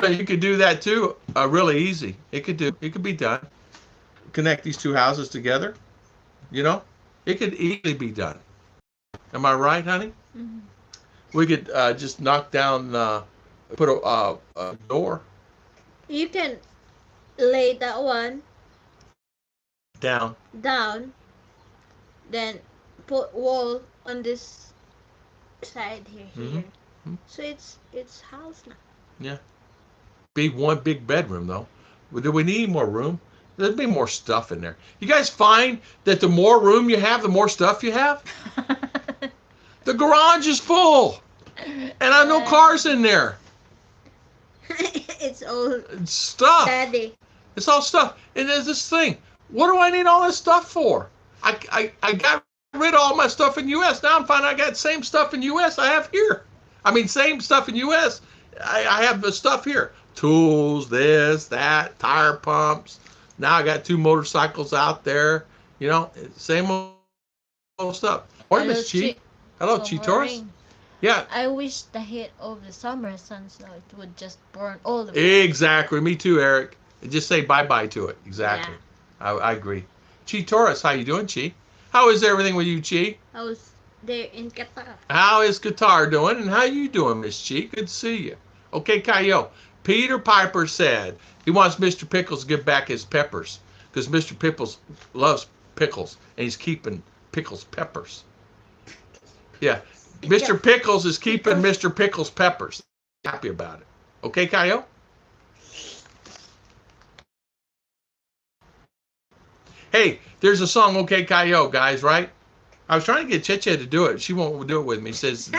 You could do that too, really easy. It could be done. Connect these two houses together. You know, it could easily be done. Am I right, honey? Mm-hmm. We could just knock down, put a door You can lay that one down. down, then put wall on this side here. Mhm. So it's house now. Yeah. Be one big bedroom though. Do we need more room? There'd be more stuff in there. You guys find that the more room you have, the more stuff you have? The garage is full, and I have no cars in there. It's all It's stuff. daddy. It's all stuff. And there's this thing. What do I need all this stuff for? I got rid of all my stuff in U.S. Now I'm finding I got same stuff in U.S. I have here. I mean, same stuff in U.S. I have the stuff here. Tools, this, that, tire pumps. Now I got 2 motorcycles out there. You know, same old stuff. Morning, Miss Chi. Hello, Chi Torres. Yeah. I wish the heat of the summer sun so it would just burn all the way. Exactly. Me too, Eric. Just say bye-bye to it. Exactly. Yeah. I agree. Chi Torres, how you doing, Chi? How is everything with you, Chi? I was there in Qatar. How is Qatar doing? And how you doing, Miss Chi? Good to see you. Okay, Kayo. Peter Piper said he wants Mr. Pickles to give back his peppers because Mr. Pickles loves pickles and he's keeping Pickles peppers. Yeah. Mr. Pickles is keeping Mr. Pickles peppers. Happy about it. Okay, Kayo? Hey, there's a song, Okay, Kayo, guys, right? I was trying to get Cheche to do it. She won't do it with me. Says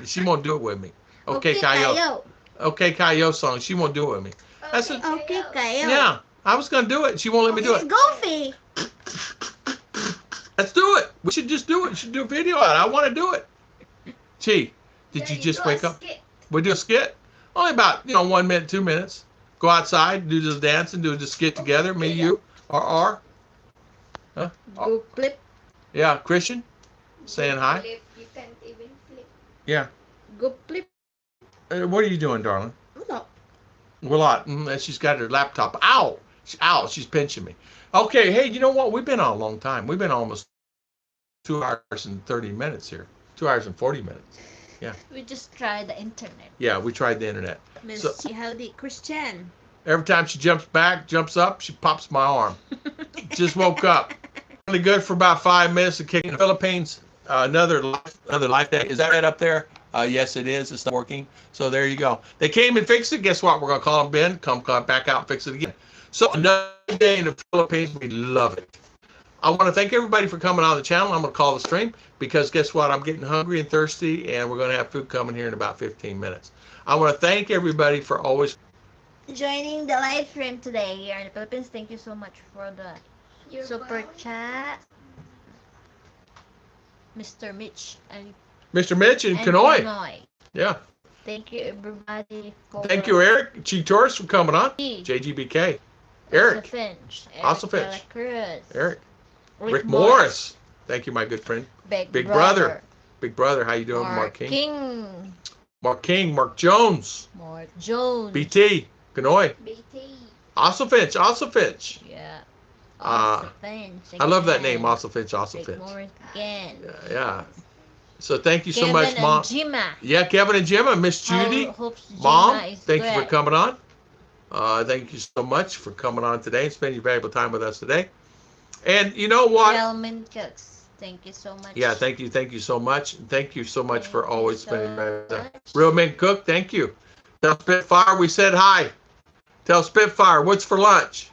she won't do it with me. Okay, Kayo. Okay, Kayo song. She won't do it with me. I said, Okay, Kayo. yeah, I was going to do it. She won't let me do it. Goofy. Let's do it. We should just do it. We should do a video on it. I want to do it. Chi, did you just wake up? We do a skit? Only about, 1 minute, 2 minutes. Go outside, do the dance, and do the skit together. Me, you, or R. Huh? Go flip. Yeah, Christian, saying hi. Flip, you can't even flip. Yeah. Go flip. What are you doing, darling? No. Well, she's got her laptop. Ow! Ow! She's pinching me. Okay, hey, you know what? We've been on a long time. We've been almost 2 hours and 30 minutes here. 2 hours and 40 minutes. Yeah. We just tried the internet. Yeah, we tried the internet. Miss So- Howdy Christian. Every time she jumps up, she pops my arm. Just woke up. Really good for about 5 minutes of kicking. Philippines, another life day. Is that right up there? Yes, it is. It's not working. So there you go. They came and fixed it. Guess what? We're going to call them Ben. Come back out and fix it again. So another day in the Philippines. We love it. I want to thank everybody for coming on the channel. I'm going to call the stream because guess what? I'm getting hungry and thirsty, and we're going to have food coming here in about 15 minutes. I want to thank everybody for always Joining the live stream today here in the Philippines. Thank you so much for the You're super welcome. chat. Mr. Mitch and Mr. Mitch and Kanoy. Kanoy. Yeah. Thank you everybody for Thank you, Eric. Chi Torres for coming on. me. JGBK. Eric. Finch. Also Finch. Dela Cruz. Eric. Rick Morris. Thank you, my good friend. Big brother. Big brother. How you doing, Mark King? King. Mark King. Mark Jones. Mark Jones. BT. Kanoy. BT. Also Finch. Also Finch. Yeah. Uh, Also Finch. I love that again. name. Also Finch. Also Rick Finch. Morris again. Yeah. So thank you so Kevin much, Mom. and Jima. Yeah, Kevin and Jim and Miss Judy. Hopes Jima Mom, is thank you for good. coming on. Thank you so much for coming on today and spending your valuable time with us today. And you know what? Elman Cooks. Thank you so much. Yeah, thank you so much. Thank you so much for Thank you always so spending your valuable time. much. Real Men Cook, thank you. Tell Spitfire we said hi. Tell Spitfire what's for lunch.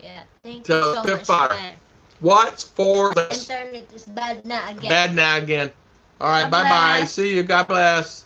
Yeah, thank Tell you so Spitfire. much. Man. What's for lunch? Internet is bad na again. Bad now again. All right, God bye-bye. bless. See you. God bless.